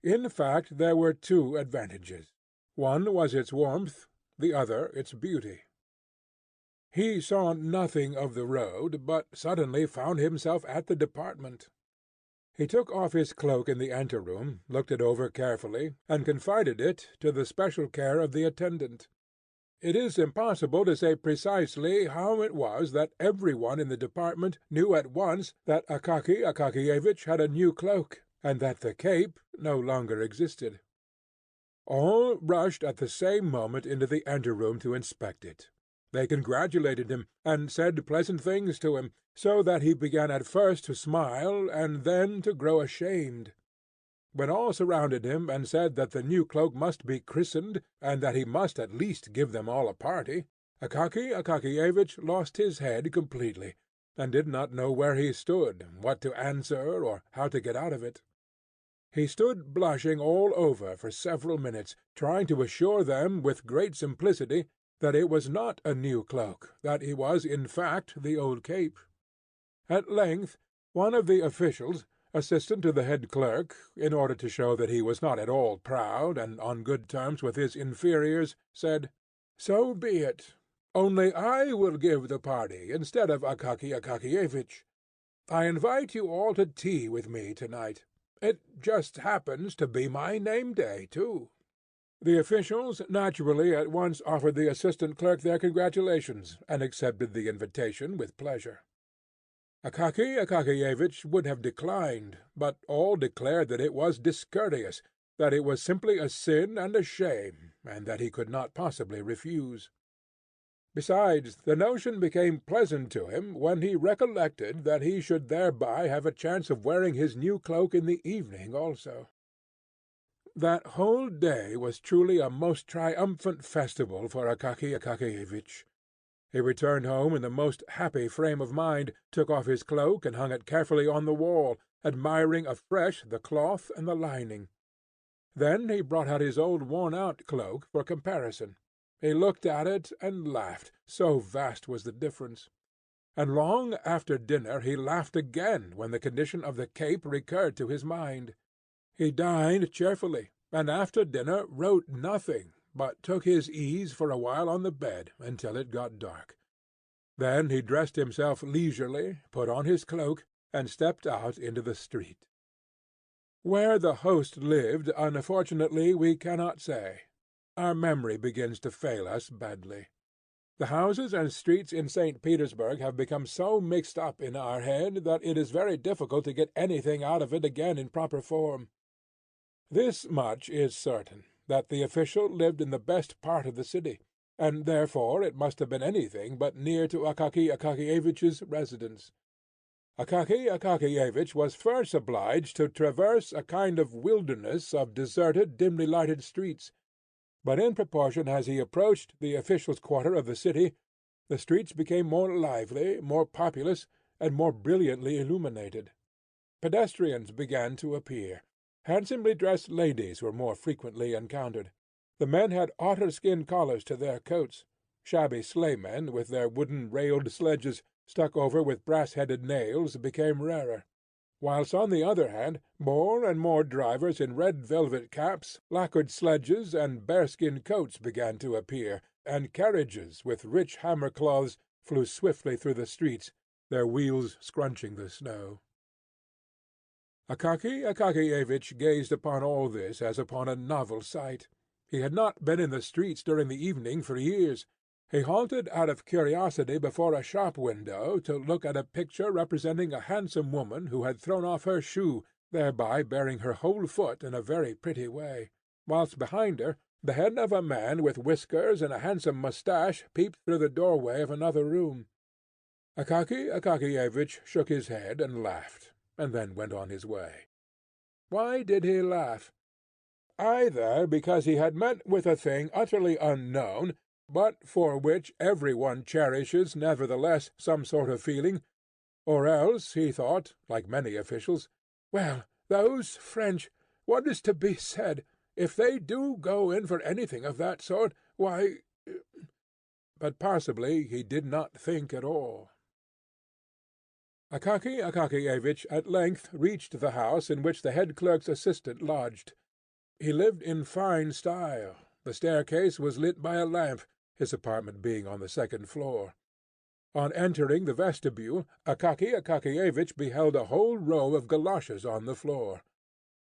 In fact, there were 2 advantages. One was its warmth, the other its beauty. He saw nothing of the road, but suddenly found himself at the department. He took off his cloak in the anteroom, looked it over carefully, and confided it to the special care of the attendant. It is impossible to say precisely how it was that every one in the department knew at once that Akaky Akakiyevich had a new cloak, and that the cape no longer existed. All rushed at the same moment into the anteroom to inspect it. They congratulated him, and said pleasant things to him, so that he began at first to smile, and then to grow ashamed. When all surrounded him and said that the new cloak must be christened, and that he must at least give them all a party, Akaky Akakiyevich lost his head completely, and did not know where he stood, what to answer, or how to get out of it. He stood blushing all over for several minutes, trying to assure them with great simplicity that it was not a new cloak, that it was in fact the old cape. At length one of the officials, assistant to the head clerk, in order to show that he was not at all proud and on good terms with his inferiors, said, "So be it. Only I will give the party instead of Akaky Akakiyevich. I invite you all to tea with me to-night. It just happens to be my name-day, too." The officials naturally at once offered the assistant clerk their congratulations, and accepted the invitation with pleasure. Akaky Akakiyevich would have declined, but all declared that it was discourteous, that it was simply a sin and a shame, and that he could not possibly refuse. Besides, the notion became pleasant to him when he recollected that he should thereby have a chance of wearing his new cloak in the evening also. That whole day was truly a most triumphant festival for Akaky Akakiyevich. He returned home in the most happy frame of mind, took off his cloak and hung it carefully on the wall, admiring afresh the cloth and the lining. Then he brought out his old worn-out cloak for comparison. He looked at it and laughed, so vast was the difference. And long after dinner he laughed again when the condition of the cape recurred to his mind. He dined cheerfully, and after dinner wrote nothing, but took his ease for a while on the bed until it got dark. Then he dressed himself leisurely, put on his cloak, and stepped out into the street. Where the host lived, unfortunately, we cannot say. Our memory begins to fail us badly. The houses and streets in St. Petersburg have become so mixed up in our head that it is very difficult to get anything out of it again in proper form. This much is certain, that the official lived in the best part of the city, and therefore it must have been anything but near to Akaky Akakiyevich's residence. Akaky Akakiyevich was first obliged to traverse a kind of wilderness of deserted, dimly lighted streets. But in proportion as he approached the official's quarter of the city, the streets became more lively, more populous, and more brilliantly illuminated. Pedestrians began to appear. Handsomely dressed ladies were more frequently encountered. The men had otter-skin collars to their coats. Shabby sleighmen, with their wooden-railed sledges stuck over with brass-headed nails, became rarer, whilst on the other hand more and more drivers in red velvet caps, lacquered sledges, and bearskin coats began to appear, and carriages with rich hammer-cloths flew swiftly through the streets, their wheels scrunching the snow. Akaky Akakiyevich gazed upon all this as upon a novel sight. He had not been in the streets during the evening for years. He halted out of curiosity before a shop window to look at a picture representing a handsome woman who had thrown off her shoe, thereby baring her whole foot in a very pretty way, whilst behind her the head of a man with whiskers and a handsome moustache peeped through the doorway of another room. Akaky Akakiyevich shook his head and laughed, and then went on his way. Why did he laugh? Either because he had met with a thing utterly unknown, but for which every one cherishes nevertheless some sort of feeling, or else he thought, like many officials, "Well, those French, what is to be said? If they do go in for anything of that sort, why—" But possibly he did not think at all. Akaky Akakiyevich at length reached the house in which the head clerk's assistant lodged. He lived in fine style. The staircase was lit by a lamp, his apartment being on the second floor. On entering the vestibule, Akaky Akakiyevich beheld a whole row of galoshes on the floor.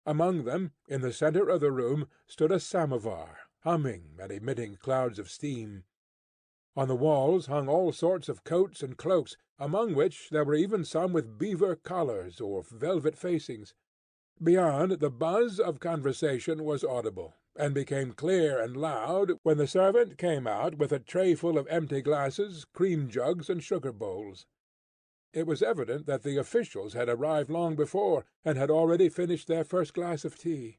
Among them, in the centre of the room, stood a samovar, humming and emitting clouds of steam. On the walls hung all sorts of coats and cloaks, among which there were even some with beaver collars or velvet facings. Beyond, the buzz of conversation was audible, and became clear and loud when the servant came out with a trayful of empty glasses, cream-jugs, and sugar-bowls. It was evident that the officials had arrived long before, and had already finished their first glass of tea.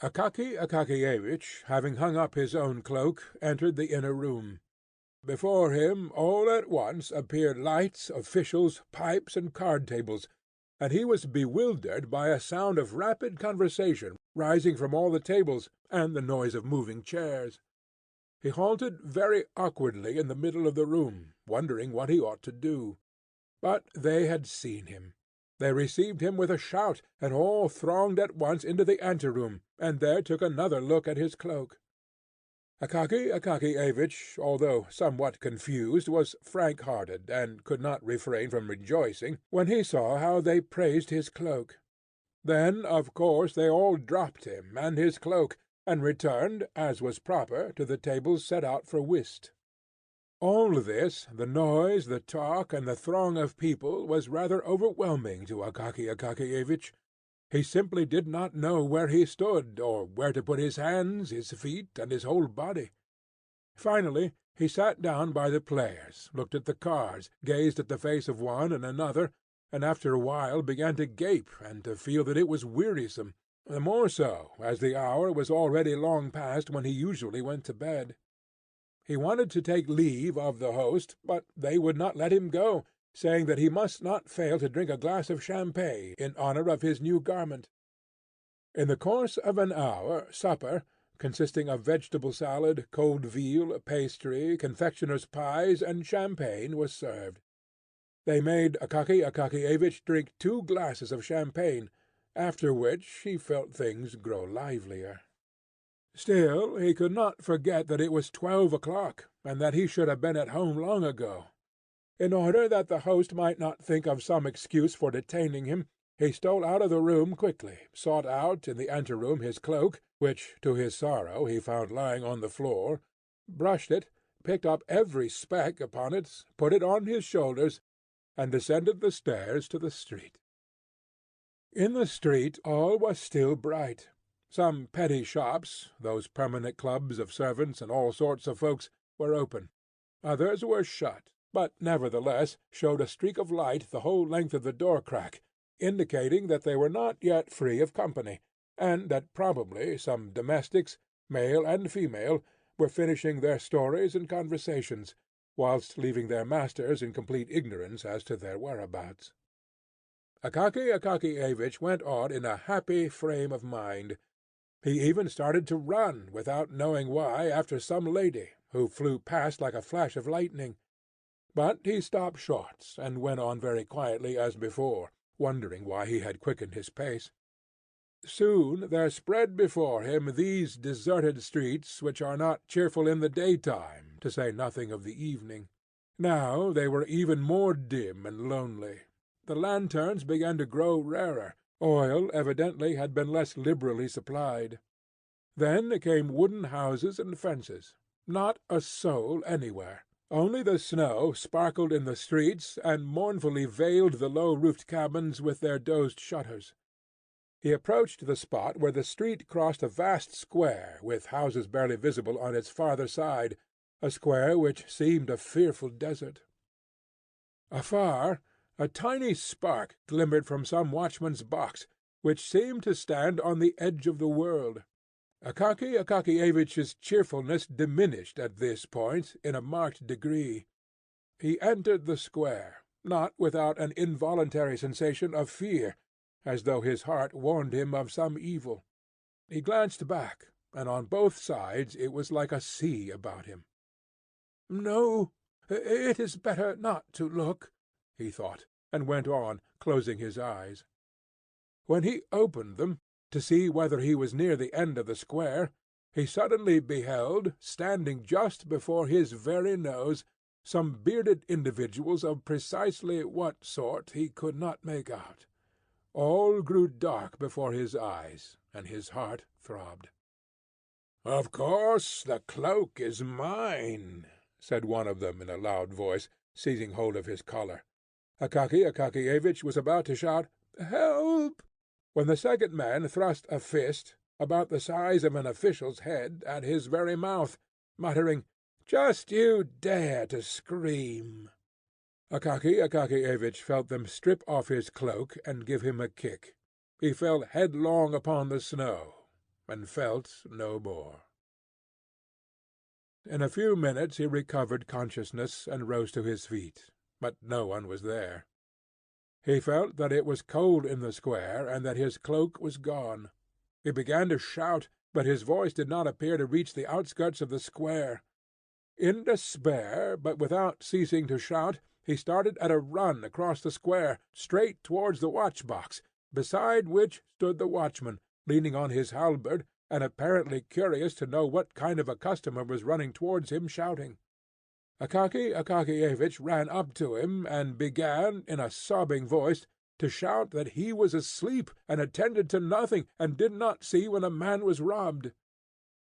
Akaky Akakiyevich, having hung up his own cloak, entered the inner room. Before him all at once appeared lights, officials, pipes, and card-tables, and he was bewildered by a sound of rapid conversation rising from all the tables, and the noise of moving chairs. He halted very awkwardly in the middle of the room, wondering what he ought to do. But they had seen him. They received him with a shout, and all thronged at once into the anteroom, and there took another look at his cloak. Akaky Akakiyevich, although somewhat confused, was frank-hearted, and could not refrain from rejoicing when he saw how they praised his cloak. Then, of course, they all dropped him and his cloak, and returned, as was proper, to the tables set out for whist. All this, the noise, the talk, and the throng of people, was rather overwhelming to Akaky Akakiyevich. He simply did not know where he stood, or where to put his hands, his feet, and his whole body. Finally he sat down by the players, looked at the cards, gazed at the face of one and another, and after a while began to gape and to feel that it was wearisome, the more so as the hour was already long past when he usually went to bed. He wanted to take leave of the host, but they would not let him go, saying that he must not fail to drink a glass of champagne in honour of his new garment. In the course of an hour, supper, consisting of vegetable salad, cold veal, pastry, confectioner's pies, and champagne, was served. They made Akaky Akakiyevich drink 2 glasses of champagne, after which he felt things grow livelier. Still he could not forget that it was 12 o'clock, and that he should have been at home long ago. In order that the host might not think of some excuse for detaining him, he stole out of the room quickly, sought out in the anteroom his cloak, which to his sorrow he found lying on the floor, brushed it, picked up every speck upon it, put it on his shoulders, and descended the stairs to the street. In the street all was still bright. Some petty shops, those permanent clubs of servants and all sorts of folks, were open. Others were shut, but nevertheless showed a streak of light the whole length of the door-crack, indicating that they were not yet free of company, and that probably some domestics, male and female, were finishing their stories and conversations, whilst leaving their masters in complete ignorance as to their whereabouts. Akaky Akakiyevich went on in a happy frame of mind. He even started to run, without knowing why, after some lady, who flew past like a flash of lightning. But he stopped short, and went on very quietly as before, wondering why he had quickened his pace. Soon there spread before him these deserted streets which are not cheerful in the daytime, to say nothing of the evening. Now they were even more dim and lonely. The lanterns began to grow rarer. Oil evidently had been less liberally supplied. Then came wooden houses and fences. Not a soul anywhere. Only the snow sparkled in the streets and mournfully veiled the low-roofed cabins with their dozed shutters. He approached the spot where the street crossed a vast square, with houses barely visible on its farther side, a square which seemed a fearful desert. Afar, a tiny spark glimmered from some watchman's box, which seemed to stand on the edge of the world. Akaky Akakiyevich's cheerfulness diminished at this point in a marked degree. He entered the square, not without an involuntary sensation of fear, as though his heart warned him of some evil. He glanced back, and on both sides it was like a sea about him. "No, it is better not to look," he thought, and went on, closing his eyes. When he opened them, to see whether he was near the end of the square, he suddenly beheld, standing just before his very nose, some bearded individuals of precisely what sort he could not make out. All grew dark before his eyes, and his heart throbbed. "Of course the cloak is mine," said one of them in a loud voice, seizing hold of his collar. Akaky Akakiyevich was about to shout, "Help!" when the second man thrust a fist, about the size of an official's head, at his very mouth, muttering, "Just you dare to scream!" Akaky Akakiyevich felt them strip off his cloak and give him a kick. He fell headlong upon the snow, and felt no more. In a few minutes he recovered consciousness and rose to his feet, but no one was there. He felt that it was cold in the square, and that his cloak was gone. He began to shout, but his voice did not appear to reach the outskirts of the square. In despair, but without ceasing to shout, he started at a run across the square, straight towards the watch-box, beside which stood the watchman, leaning on his halberd, and apparently curious to know what kind of a customer was running towards him shouting. Akaky Akakiyevich ran up to him and began, in a sobbing voice, to shout that he was asleep and attended to nothing, and did not see when a man was robbed.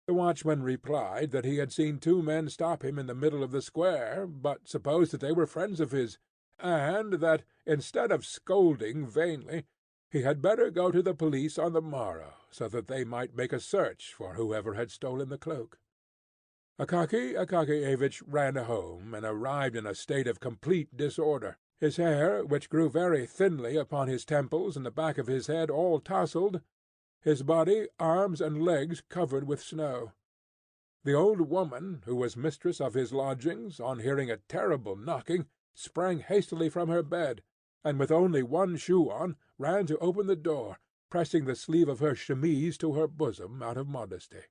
The watchman replied that he had seen two men stop him in the middle of the square, but supposed that they were friends of his, and that, instead of scolding vainly, he had better go to the police on the morrow, so that they might make a search for whoever had stolen the cloak. Akaky Akakiyevich ran home, and arrived in a state of complete disorder, his hair, which grew very thinly upon his temples and the back of his head, all tousled, his body, arms, and legs covered with snow. The old woman, who was mistress of his lodgings, on hearing a terrible knocking, sprang hastily from her bed, and with only one shoe on, ran to open the door, pressing the sleeve of her chemise to her bosom out of modesty.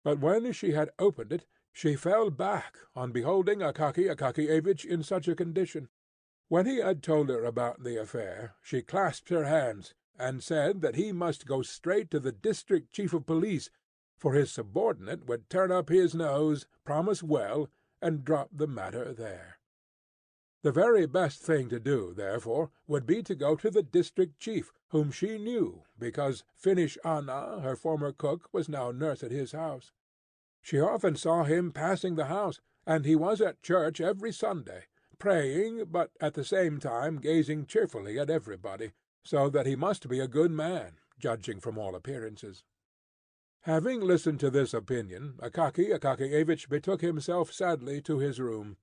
But when she had opened it, she fell back on beholding Akaky Akakiyevich in such a condition. When he had told her about the affair, she clasped her hands, and said that he must go straight to the district chief of police, for his subordinate would turn up his nose, promise well, and drop the matter there. The very best thing to do, therefore, would be to go to the district chief, whom she knew, because Finnish Anna, her former cook, was now nurse at his house. She often saw him passing the house, and he was at church every Sunday, praying, but at the same time gazing cheerfully at everybody, so that he must be a good man, judging from all appearances. Having listened to this opinion, Akaky Akakiyevich betook himself sadly to his room,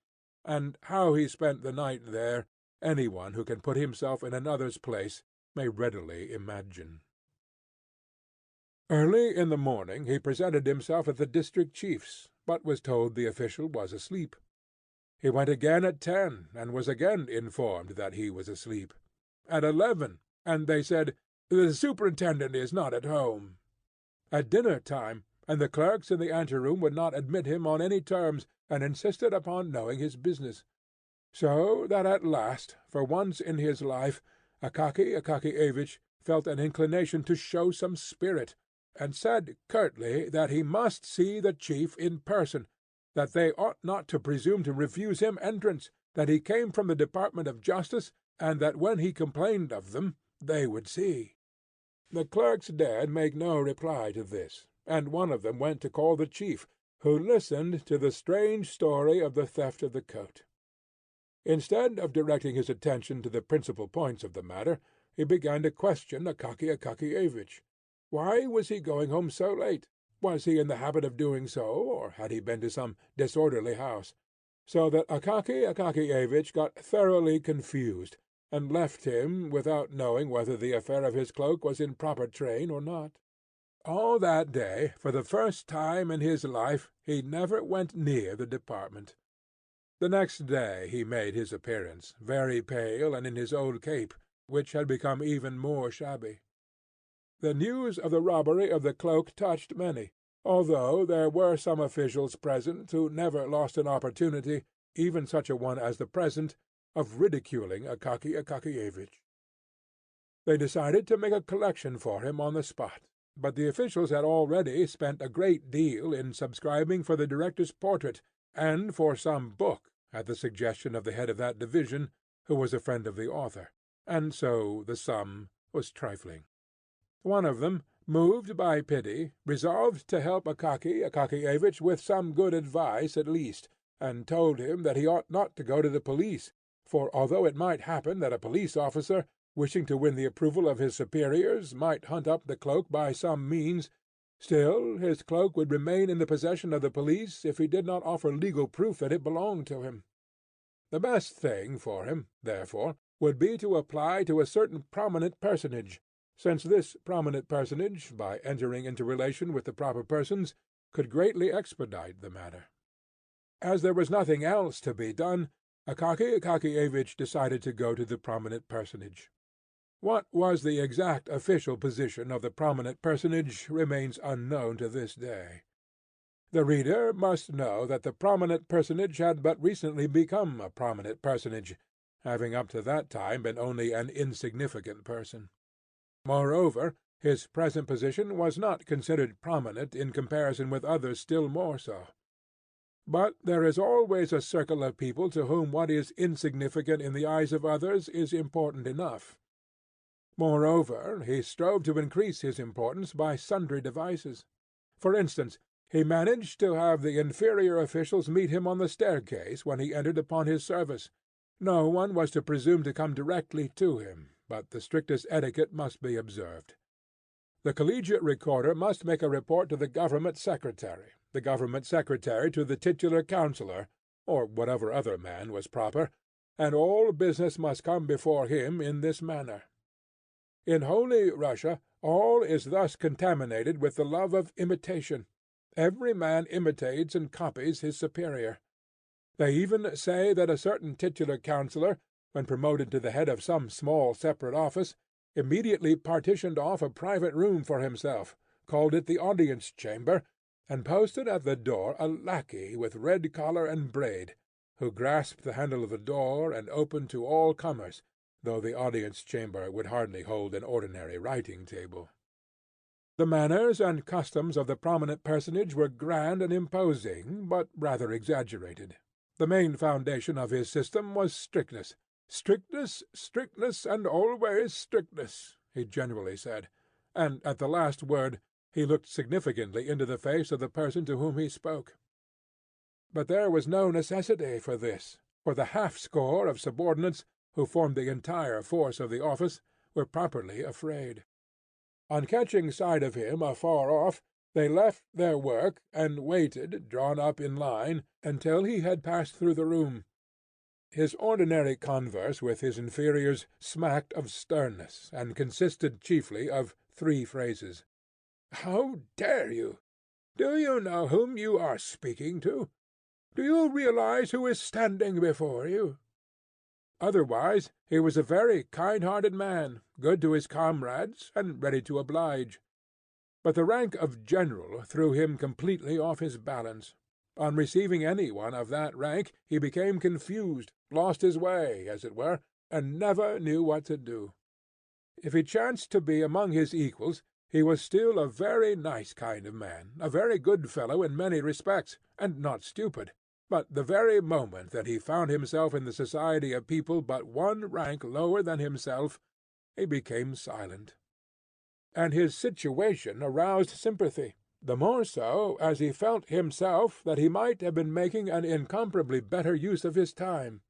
and how he spent the night there, any one who can put himself in another's place may readily imagine. Early in the morning he presented himself at the district chief's, but was told the official was asleep. He went again at 10, and was again informed that he was asleep. At 11, and they said, "The superintendent is not at home." At dinner-time, and the clerks in the anteroom would not admit him on any terms, and insisted upon knowing his business. So that at last, for once in his life, Akaky Akakiyevich felt an inclination to show some spirit, and said curtly that he must see the chief in person, that they ought not to presume to refuse him entrance, that he came from the Department of Justice, and that when he complained of them, they would see. The clerks dared make no reply to this, and one of them went to call the chief, who listened to the strange story of the theft of the coat. Instead of directing his attention to the principal points of the matter, he began to question Akaky Akakiyevich. Why was he going home so late? Was he in the habit of doing so, or had he been to some disorderly house? So that Akaky Akakiyevich got thoroughly confused, and left him without knowing whether the affair of his cloak was in proper train or not. All that day, for the first time in his life, he never went near the department. The next day he made his appearance, very pale and in his old cape, which had become even more shabby. The news of the robbery of the cloak touched many, although there were some officials present who never lost an opportunity, even such a one as the present, of ridiculing Akaky Akakiyevich. They decided to make a collection for him on the spot, but the officials had already spent a great deal in subscribing for the director's portrait, and for some book, at the suggestion of the head of that division, who was a friend of the author, and so the sum was trifling. One of them, moved by pity, resolved to help Akaky Akakiyevich with some good advice at least, and told him that he ought not to go to the police, for although it might happen that a police officer, wishing to win the approval of his superiors, might hunt up the cloak by some means, still his cloak would remain in the possession of the police if he did not offer legal proof that it belonged to him. The best thing for him, therefore, would be to apply to a certain prominent personage, since this prominent personage, by entering into relation with the proper persons, could greatly expedite the matter. As there was nothing else to be done, Akaky Akakiyevich decided to go to the prominent personage. What was the exact official position of the prominent personage remains unknown to this day. The reader must know that the prominent personage had but recently become a prominent personage, having up to that time been only an insignificant person. Moreover, His present position was not considered prominent in comparison with others still more so. But there is always a circle of people to whom what is insignificant in the eyes of others is important enough. Moreover, he strove to increase his importance by sundry devices. For instance, he managed to have the inferior officials meet him on the staircase when he entered upon his service. No one was to presume to come directly to him, but the strictest etiquette must be observed. The collegiate recorder must make a report to the government secretary, the government secretary to the titular councillor, or whatever other man was proper, and all business must come before him in this manner. In Holy Russia all is thus contaminated with the love of imitation. Every man imitates and copies his superior. They even say that a certain titular councillor, when promoted to the head of some small separate office, immediately partitioned off a private room for himself, called it the audience-chamber, and posted at the door a lackey with red collar and braid, who grasped the handle of the door and opened to all comers, though the audience-chamber would hardly hold an ordinary writing-table. The manners and customs of the prominent personage were grand and imposing, but rather exaggerated. The main foundation of his system was strictness. Strictness, strictness, and always strictness, he generally said, and at the last word he looked significantly into the face of the person to whom he spoke. But there was no necessity for this, for the half-score of subordinates, who formed the entire force of the office, were properly afraid. On catching sight of him afar off, they left their work and waited, drawn up in line, until he had passed through the room. His ordinary converse with his inferiors smacked of sternness, and consisted chiefly of 3 phrases. "How dare you?" "Do you know whom you are speaking to?" "Do you realize who is standing before you?" Otherwise he was a very kind-hearted man, good to his comrades, and ready to oblige. But the rank of general threw him completely off his balance. On receiving any one of that rank he became confused, lost his way, as it were, and never knew what to do. If he chanced to be among his equals, he was still a very nice kind of man, a very good fellow in many respects, and not stupid. But the very moment that he found himself in the society of people but one rank lower than himself, he became silent. And his situation aroused sympathy, the more so as he felt himself that he might have been making an incomparably better use of his time.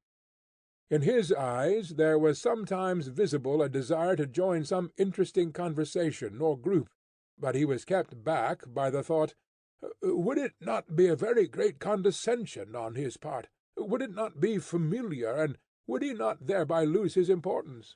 In his eyes there was sometimes visible a desire to join some interesting conversation or group, but he was kept back by the thought, would it not be a very great condescension on his part? Would it not be familiar, and would he not thereby lose his importance?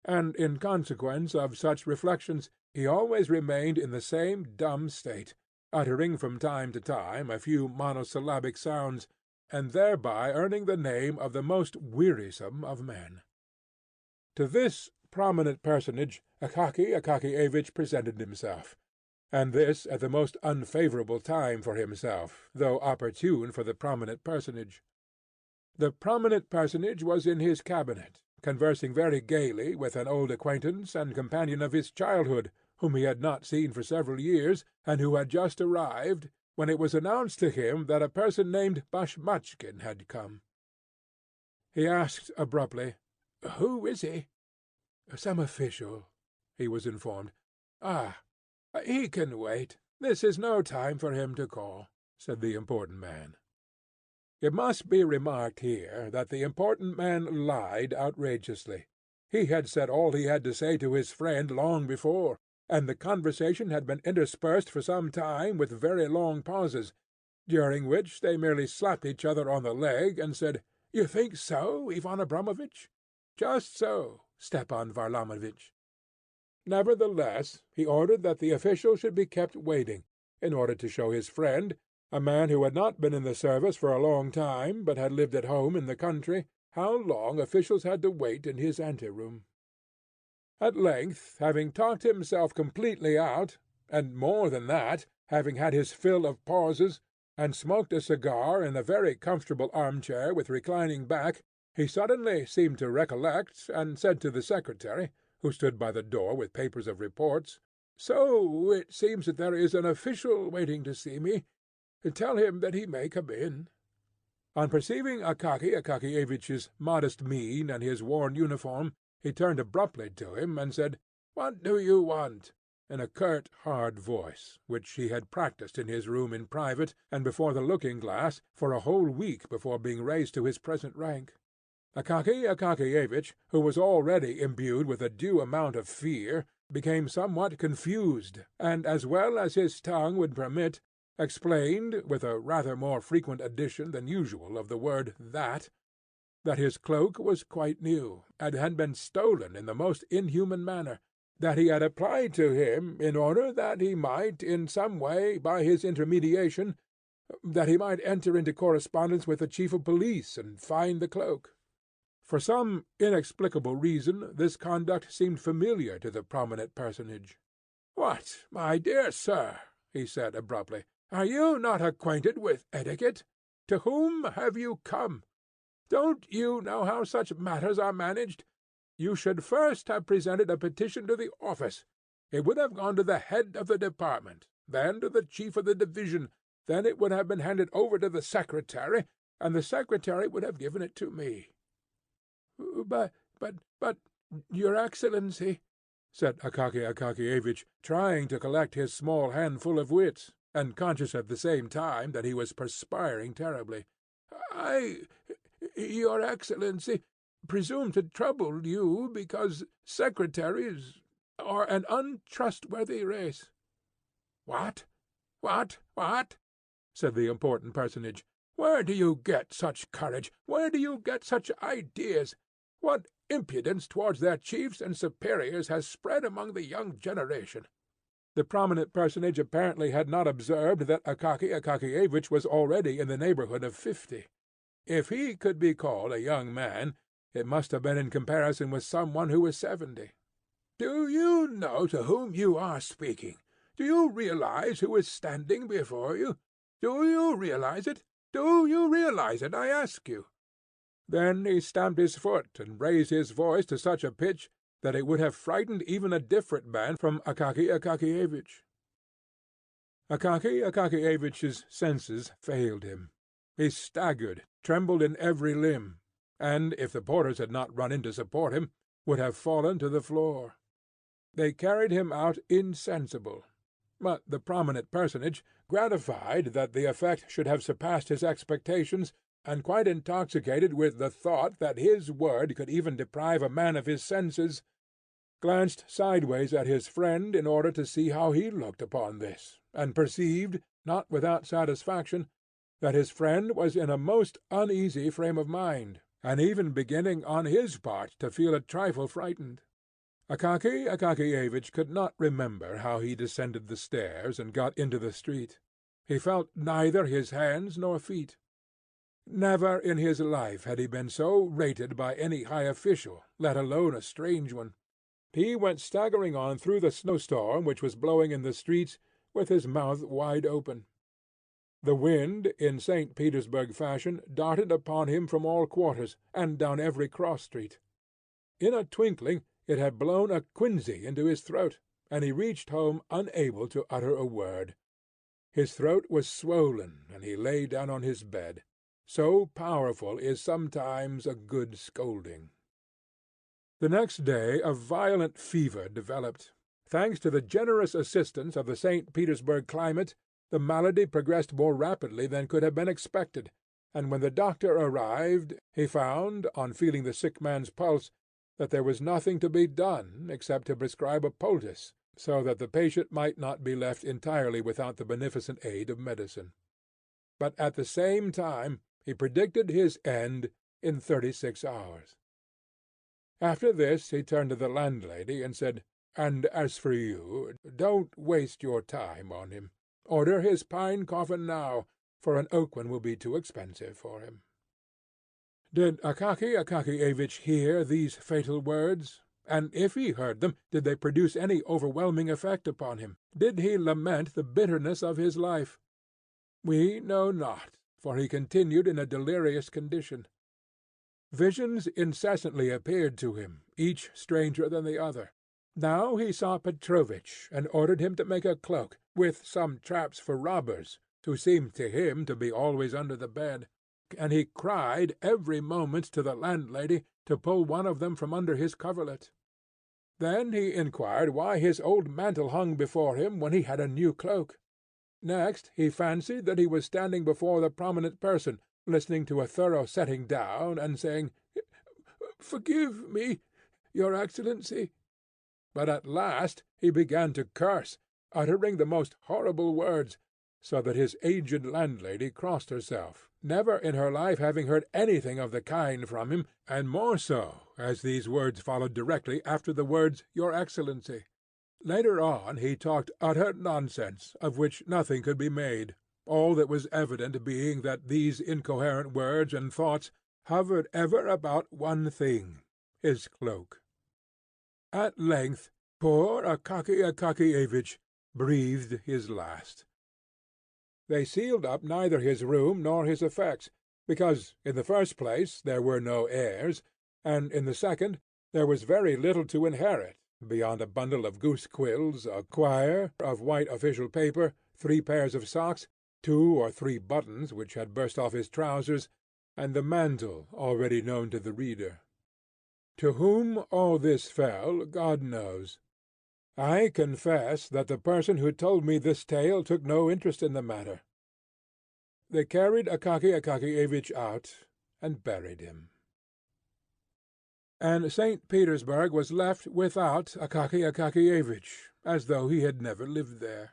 And in consequence of such reflections he always remained in the same dumb state, uttering from time to time a few monosyllabic sounds, and thereby earning the name of the most wearisome of men. To this prominent personage Akaky Akakiyevich presented himself, and this at the most unfavourable time for himself, though opportune for the prominent personage. The prominent personage was in his cabinet, conversing very gaily with an old acquaintance and companion of his childhood, whom he had not seen for several years, and who had just arrived, when it was announced to him that a person named Bashmachkin had come. He asked abruptly, "Who is he?" "Some official," he was informed. "Ah, he can wait. This is no time for him to call," said the important man. It must be remarked here that the important man lied outrageously. He had said all he had to say to his friend long before, and the conversation had been interspersed for some time with very long pauses, during which they merely slapped each other on the leg and said, "You think so, Ivan Abramovitch?" "Just so, Stepan Varlamovitch." Nevertheless, he ordered that the official should be kept waiting, in order to show his friend, a man who had not been in the service for a long time, but had lived at home in the country, how long officials had to wait in his anteroom. At length, having talked himself completely out, and more than that, having had his fill of pauses, and smoked a cigar in a very comfortable arm-chair with reclining back, he suddenly seemed to recollect, and said to the secretary, who stood by the door with papers of reports. "So it seems that there is an official waiting to see me. Tell him that he may come in." On perceiving Akaky Akakiyevich's modest mien and his worn uniform, he turned abruptly to him and said, "What do you want?" in a curt, hard voice, which he had practised in his room in private, and before the looking-glass, for a whole week before being raised to his present rank. Akaky Akakiyevich, who was already imbued with a due amount of fear, became somewhat confused, and, as well as his tongue would permit, explained, with a rather more frequent addition than usual of the word that his cloak was quite new, and had been stolen in the most inhuman manner, that he had applied to him in order that he might, in some way, by his intermediation, that he might enter into correspondence with the chief of police and find the cloak. For some inexplicable reason this conduct seemed familiar to the prominent personage. "What, my dear sir," he said abruptly, "are you not acquainted with etiquette? To whom have you come? Don't you know how such matters are managed? You should first have presented a petition to the office. It would have gone to the head of the department, then to the chief of the division, then it would have been handed over to the secretary, and the secretary would have given it to me." But, your Excellency," said Akaky Akakiyevich, trying to collect his small handful of wits, and conscious at the same time that he was perspiring terribly, Your Excellency, presume to trouble you because secretaries are an untrustworthy race." What? Said the important personage. "Where do you get such courage? Where do you get such ideas? What impudence towards their chiefs and superiors has spread among the young generation?" The prominent personage apparently had not observed that Akaky Akakiyevich was already in the neighbourhood of 50. If he could be called a young man, it must have been in comparison with some one who was 70. "Do you know to whom you are speaking? Do you realize who is standing before you? Do you realize it? Do you realize it, I ask you?" Then he stamped his foot and raised his voice to such a pitch that it would have frightened even a different man from Akaky Akakiyevich. Akaky Akakiyevich's senses failed him. He staggered, trembled in every limb, and, if the porters had not run in to support him, would have fallen to the floor. They carried him out insensible. But the prominent personage, gratified that the effect should have surpassed his expectations, and quite intoxicated with the thought that his word could even deprive a man of his senses, glanced sideways at his friend in order to see how he looked upon this, and perceived, not without satisfaction, that his friend was in a most uneasy frame of mind, and even beginning on his part to feel a trifle frightened. Akaky Akakiyevich could not remember how he descended the stairs and got into the street. He felt neither his hands nor feet. Never in his life had he been so rated by any high official, let alone a strange one. He went staggering on through the snowstorm which was blowing in the streets, with his mouth wide open. The wind, in St. Petersburg fashion, darted upon him from all quarters, and down every cross-street. In a twinkling it had blown a quinsy into his throat, and he reached home unable to utter a word. His throat was swollen, and he lay down on his bed. So powerful is sometimes a good scolding. The next day a violent fever developed. Thanks to the generous assistance of the St. Petersburg climate, the malady progressed more rapidly than could have been expected, and when the doctor arrived, he found, on feeling the sick man's pulse, that there was nothing to be done except to prescribe a poultice, so that the patient might not be left entirely without the beneficent aid of medicine. But at the same time he predicted his end in 36 hours. After this he turned to the landlady and said, "And as for you, don't waste your time on him. Order his pine coffin now, for an oak one will be too expensive for him." Did Akaky Akakiyevich hear these fatal words? And if he heard them, did they produce any overwhelming effect upon him? Did he lament the bitterness of his life? We know not, for he continued in a delirious condition. Visions incessantly appeared to him, each stranger than the other. Now he saw Petrovic, and ordered him to make a cloak, with some traps for robbers, who seemed to him to be always under the bed, and he cried every moment to the landlady to pull one of them from under his coverlet. Then he inquired why his old mantle hung before him when he had a new cloak. Next he fancied that he was standing before the prominent person, listening to a thorough setting down, and saying, "Forgive me, your Excellency." But at last he began to curse, uttering the most horrible words, so that his aged landlady crossed herself, never in her life having heard anything of the kind from him, and more so as these words followed directly after the words "Your Excellency." Later on he talked utter nonsense, of which nothing could be made, all that was evident being that these incoherent words and thoughts hovered ever about one thing, his cloak. At length poor Akaky Akakiyevich breathed his last. They sealed up neither his room nor his effects, because, in the first place, there were no heirs, and, in the second, there was very little to inherit, beyond a bundle of goose-quills, a quire of white official paper, 3 pairs of socks, 2 or 3 buttons which had burst off his trousers, and the mantle already known to the reader. To whom all this fell, God knows. I confess that the person who told me this tale took no interest in the matter. They carried Akaky Akakiyevich out and buried him. And St. Petersburg was left without Akaky Akakiyevich, as though he had never lived there.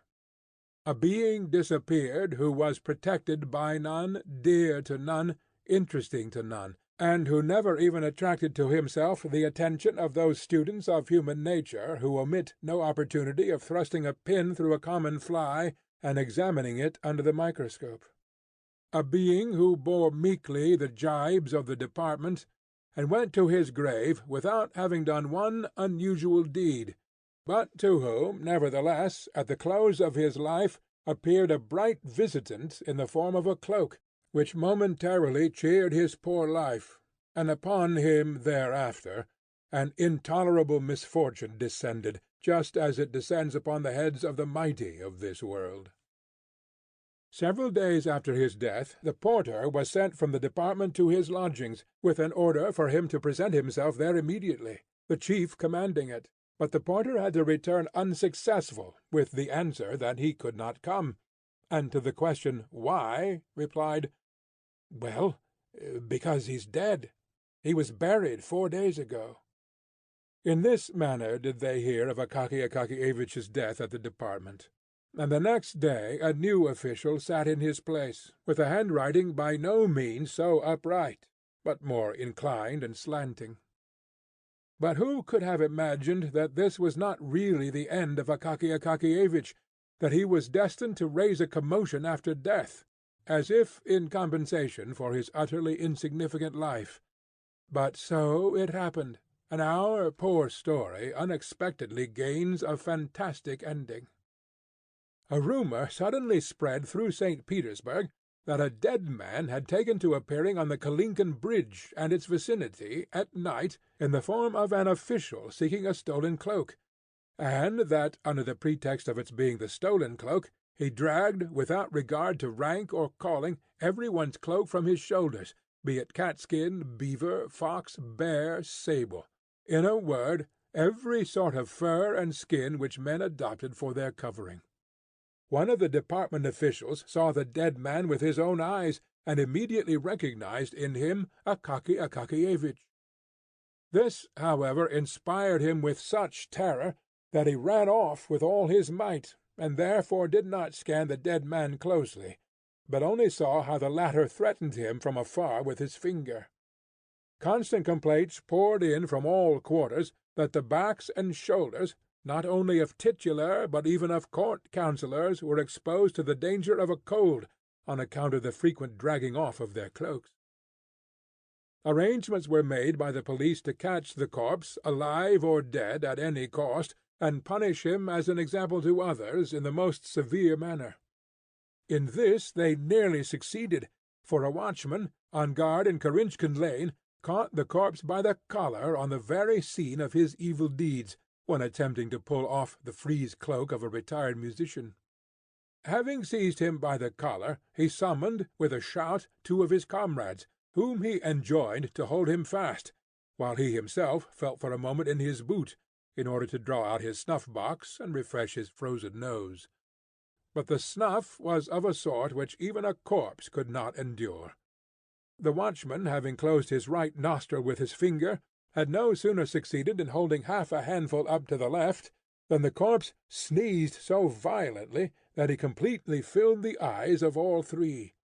A being disappeared who was protected by none, dear to none, interesting to none, and who never even attracted to himself the attention of those students of human nature who omit no opportunity of thrusting a pin through a common fly and examining it under the microscope. A being who bore meekly the gibes of the department, and went to his grave without having done one unusual deed, but to whom, nevertheless, at the close of his life, appeared a bright visitant in the form of a cloak, which momentarily cheered his poor life, and upon him thereafter an intolerable misfortune descended, just as it descends upon the heads of the mighty of this world. Several days after his death the porter was sent from the department to his lodgings, with an order for him to present himself there immediately, the chief commanding it, but the porter had to return unsuccessful, with the answer that he could not come, and to the question why, replied, "Well, because he's dead. He was buried 4 days ago." In this manner did they hear of Akaky Akakiyevich's death at the department, and the next day a new official sat in his place, with a handwriting by no means so upright, but more inclined and slanting. But who could have imagined that this was not really the end of Akaky Akakiyevich, that he was destined to raise a commotion after death, as if in compensation for his utterly insignificant life? But so it happened, and our poor story unexpectedly gains a fantastic ending. A rumour suddenly spread through St. Petersburg that a dead man had taken to appearing on the Kalinkin Bridge and its vicinity at night in the form of an official seeking a stolen cloak, and that, under the pretext of its being the stolen cloak, he dragged, without regard to rank or calling, every one's cloak from his shoulders, be it catskin, beaver, fox, bear, sable, in a word, every sort of fur and skin which men adopted for their covering. One of the department officials saw the dead man with his own eyes, and immediately recognized in him Akaky Akakiyevich. This, however, inspired him with such terror that he ran off with all his might, and therefore did not scan the dead man closely, but only saw how the latter threatened him from afar with his finger. Constant complaints poured in from all quarters that the backs and shoulders, not only of titular but even of court councillors, were exposed to the danger of a cold on account of the frequent dragging off of their cloaks. Arrangements were made by the police to catch the corpse, alive or dead, at any cost, and punish him as an example to others in the most severe manner. In this they nearly succeeded, for a watchman, on guard in Kirinshkin Lane, caught the corpse by the collar on the very scene of his evil deeds, when attempting to pull off the frieze cloak of a retired musician. Having seized him by the collar, he summoned, with a shout, two of his comrades, whom he enjoined to hold him fast, while he himself felt for a moment in his boot, in order to draw out his snuff-box and refresh his frozen nose. But the snuff was of a sort which even a corpse could not endure. The watchman, having closed his right nostril with his finger, had no sooner succeeded in holding half a handful up to the left, than the corpse sneezed so violently that he completely filled the eyes of all three.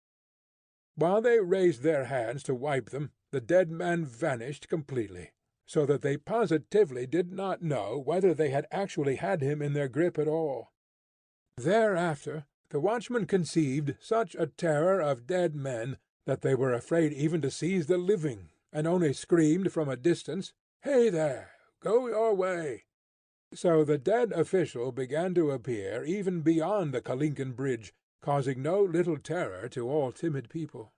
While they raised their hands to wipe them, the dead man vanished completely, so that they positively did not know whether they had actually had him in their grip at all. Thereafter the watchmen conceived such a terror of dead men that they were afraid even to seize the living, and only screamed from a distance, "Hey there! Go your way!" So the dead official began to appear even beyond the Kalinkin bridge, causing no little terror to all timid people.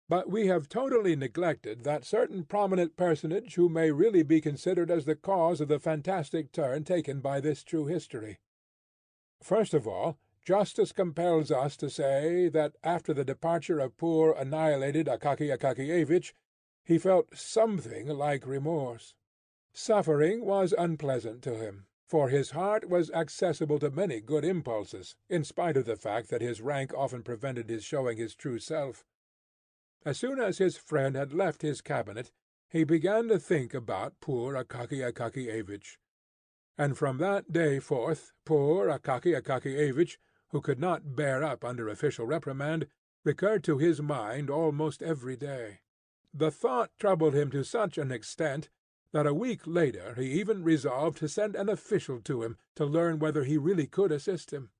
But we have totally neglected that certain prominent personage who may really be considered as the cause of the fantastic turn taken by this true history. First of all, justice compels us to say that after the departure of poor annihilated Akaky Akakievitch, he felt something like remorse. Suffering was unpleasant to him, for his heart was accessible to many good impulses, in spite of the fact that his rank often prevented his showing his true self. As soon as his friend had left his cabinet, he began to think about poor Akaky Akakievitch. And from that day forth poor Akaky Akakievitch, who could not bear up under official reprimand, recurred to his mind almost every day. The thought troubled him to such an extent that a week later he even resolved to send an official to him to learn whether he really could assist him.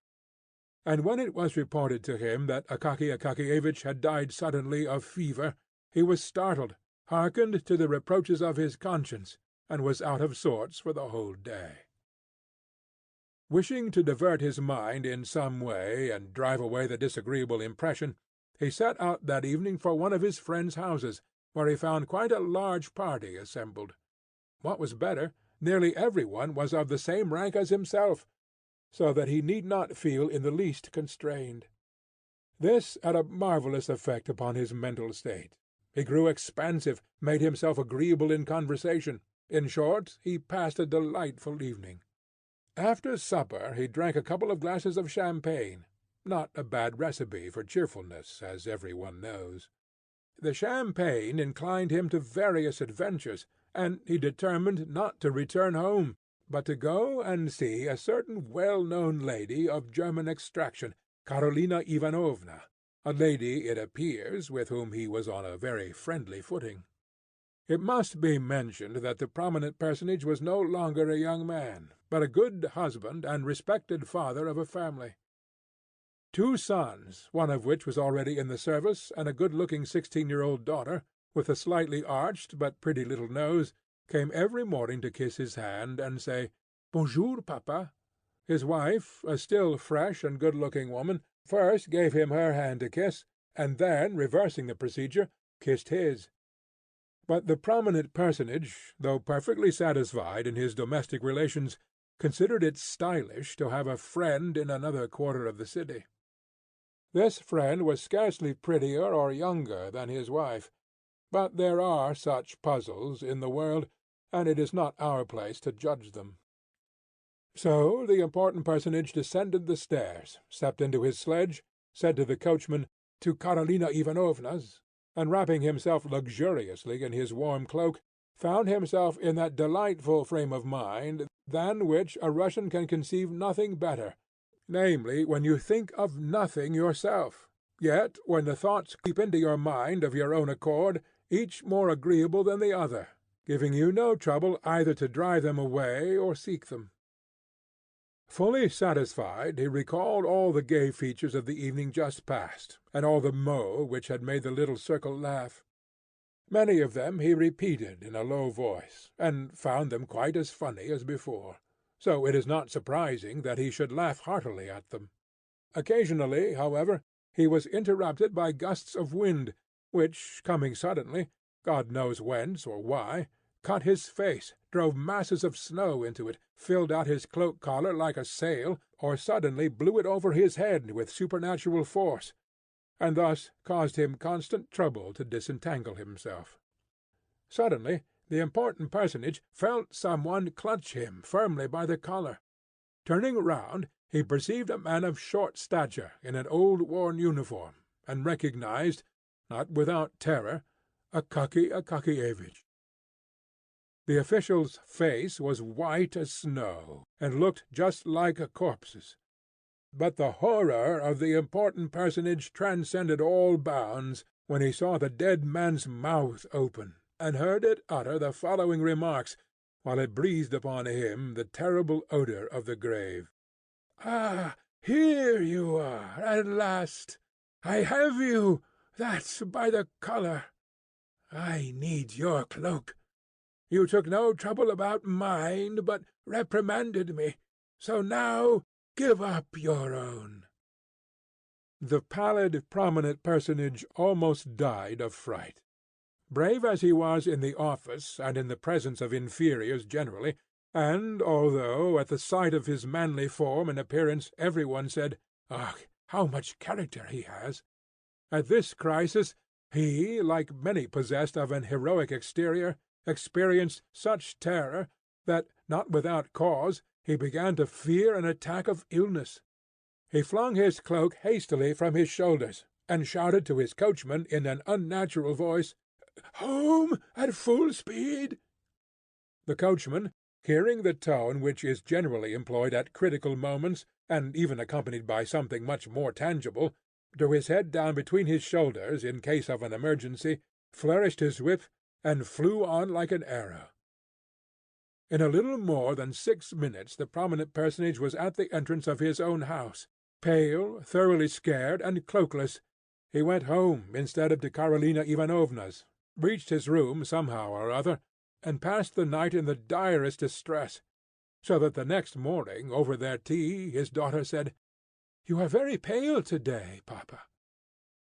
And when it was reported to him that Akaky Akakievitch had died suddenly of fever, he was startled, hearkened to the reproaches of his conscience, and was out of sorts for the whole day. Wishing to divert his mind in some way and drive away the disagreeable impression, he set out that evening for one of his friend's houses, where he found quite a large party assembled. What was better, nearly every one was of the same rank as himself, so that he need not feel in the least constrained. This had a marvellous effect upon his mental state. He grew expansive, made himself agreeable in conversation. In short, he passed a delightful evening. After supper he drank a couple of glasses of champagne, not a bad recipe for cheerfulness, as every one knows. The champagne inclined him to various adventures, and he determined not to return home, but to go and see a certain well-known lady of German extraction, Karolina Ivanovna, a lady, it appears, with whom he was on a very friendly footing. It must be mentioned that the prominent personage was no longer a young man, but a good husband and respected father of a family. 2 sons, one of which was already in the service, and a good-looking 16-year-old daughter, with a slightly arched but pretty little nose, came every morning to kiss his hand and say, "Bonjour, papa." His wife, a still fresh and good-looking woman, first gave him her hand to kiss, and then, reversing the procedure, kissed his. But the prominent personage, though perfectly satisfied in his domestic relations, considered it stylish to have a friend in another quarter of the city. This friend was scarcely prettier or younger than his wife, but there are such puzzles in the world, and it is not our place to judge them. So the important personage descended the stairs, stepped into his sledge, said to the coachman, "To Karolina Ivanovna's," and wrapping himself luxuriously in his warm cloak, found himself in that delightful frame of mind than which a Russian can conceive nothing better, namely, when you think of nothing yourself, yet when the thoughts creep into your mind of your own accord, each more agreeable than the other, giving you no trouble either to drive them away or seek them. Fully satisfied, he recalled all the gay features of the evening just past, and all the mots which had made the little circle laugh. Many of them he repeated in a low voice, and found them quite as funny as before, so it is not surprising that he should laugh heartily at them. Occasionally, however, he was interrupted by gusts of wind, which, coming suddenly, God knows whence or why, cut his face, drove masses of snow into it, filled out his cloak-collar like a sail, or suddenly blew it over his head with supernatural force, and thus caused him constant trouble to disentangle himself. Suddenly the important personage felt some one clutch him firmly by the collar. Turning round, he perceived a man of short stature in an old worn uniform, and recognized, not without terror, Akaky Akakiyevich. The official's face was white as snow, and looked just like a corpse's. But the horror of the important personage transcended all bounds when he saw the dead man's mouth open, and heard it utter the following remarks, while it breathed upon him the terrible odour of the grave. "Ah, here you are, at last! I have you! That's by the colour. I need your cloak. You took no trouble about mine, but reprimanded me. So now give up your own." The pallid, prominent personage almost died of fright. Brave as he was in the office and in the presence of inferiors generally, and although at the sight of his manly form and appearance every one said, "Ah, how much character he has!" at this crisis he, like many possessed of an heroic exterior, experienced such terror that, not without cause, he began to fear an attack of illness. He flung his cloak hastily from his shoulders, and shouted to his coachman in an unnatural voice, "Home at full speed!" The coachman, hearing the tone which is generally employed at critical moments, and even accompanied by something much more tangible, drew his head down between his shoulders in case of an emergency, flourished his whip, and flew on like an arrow. In a little more than 6 minutes the prominent personage was at the entrance of his own house. Pale, thoroughly scared, and cloakless, he went home instead of to Karolina Ivanovna's, reached his room somehow or other, and passed the night in the direst distress, so that the next morning, over their tea, his daughter said, "You are very pale to-day, papa."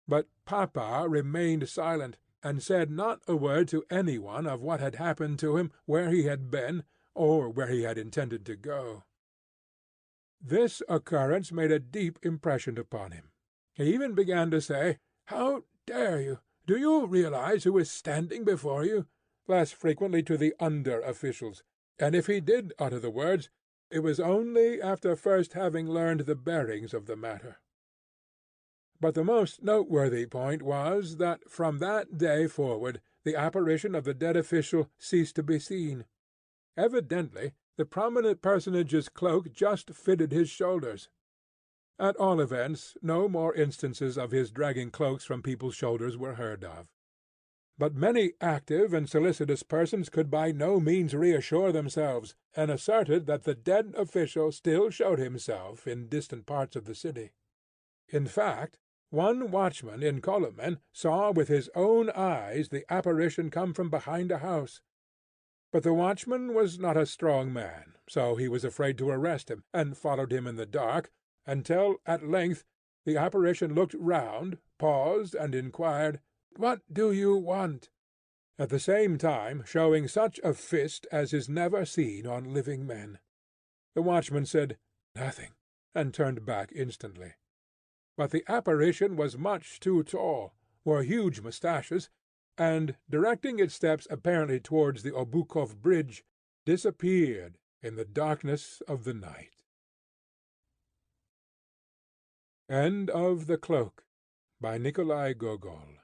But papa remained silent, and said not a word to any one of what had happened to him, where he had been, or where he had intended to go. This occurrence made a deep impression upon him. He even began to say, "How dare you? Do you realize who is standing before you?" less frequently to the under-officials, and if he did utter the words, it was only after first having learned the bearings of the matter. But the most noteworthy point was that from that day forward the apparition of the dead official ceased to be seen. Evidently the prominent personage's cloak just fitted his shoulders. At all events, no more instances of his dragging cloaks from people's shoulders were heard of. But many active and solicitous persons could by no means reassure themselves, and asserted that the dead official still showed himself in distant parts of the city. In fact, one watchman in Kolomen saw with his own eyes the apparition come from behind a house. But the watchman was not a strong man, so he was afraid to arrest him, and followed him in the dark, until at length the apparition looked round, paused, and inquired, "What do you want?" at the same time showing such a fist as is never seen on living men. The watchman said, "Nothing," and turned back instantly. But the apparition was much too tall, wore huge moustaches, and, directing its steps apparently towards the Obukhof bridge, disappeared in the darkness of the night. End of The Cloak, by Nikolai Gogol.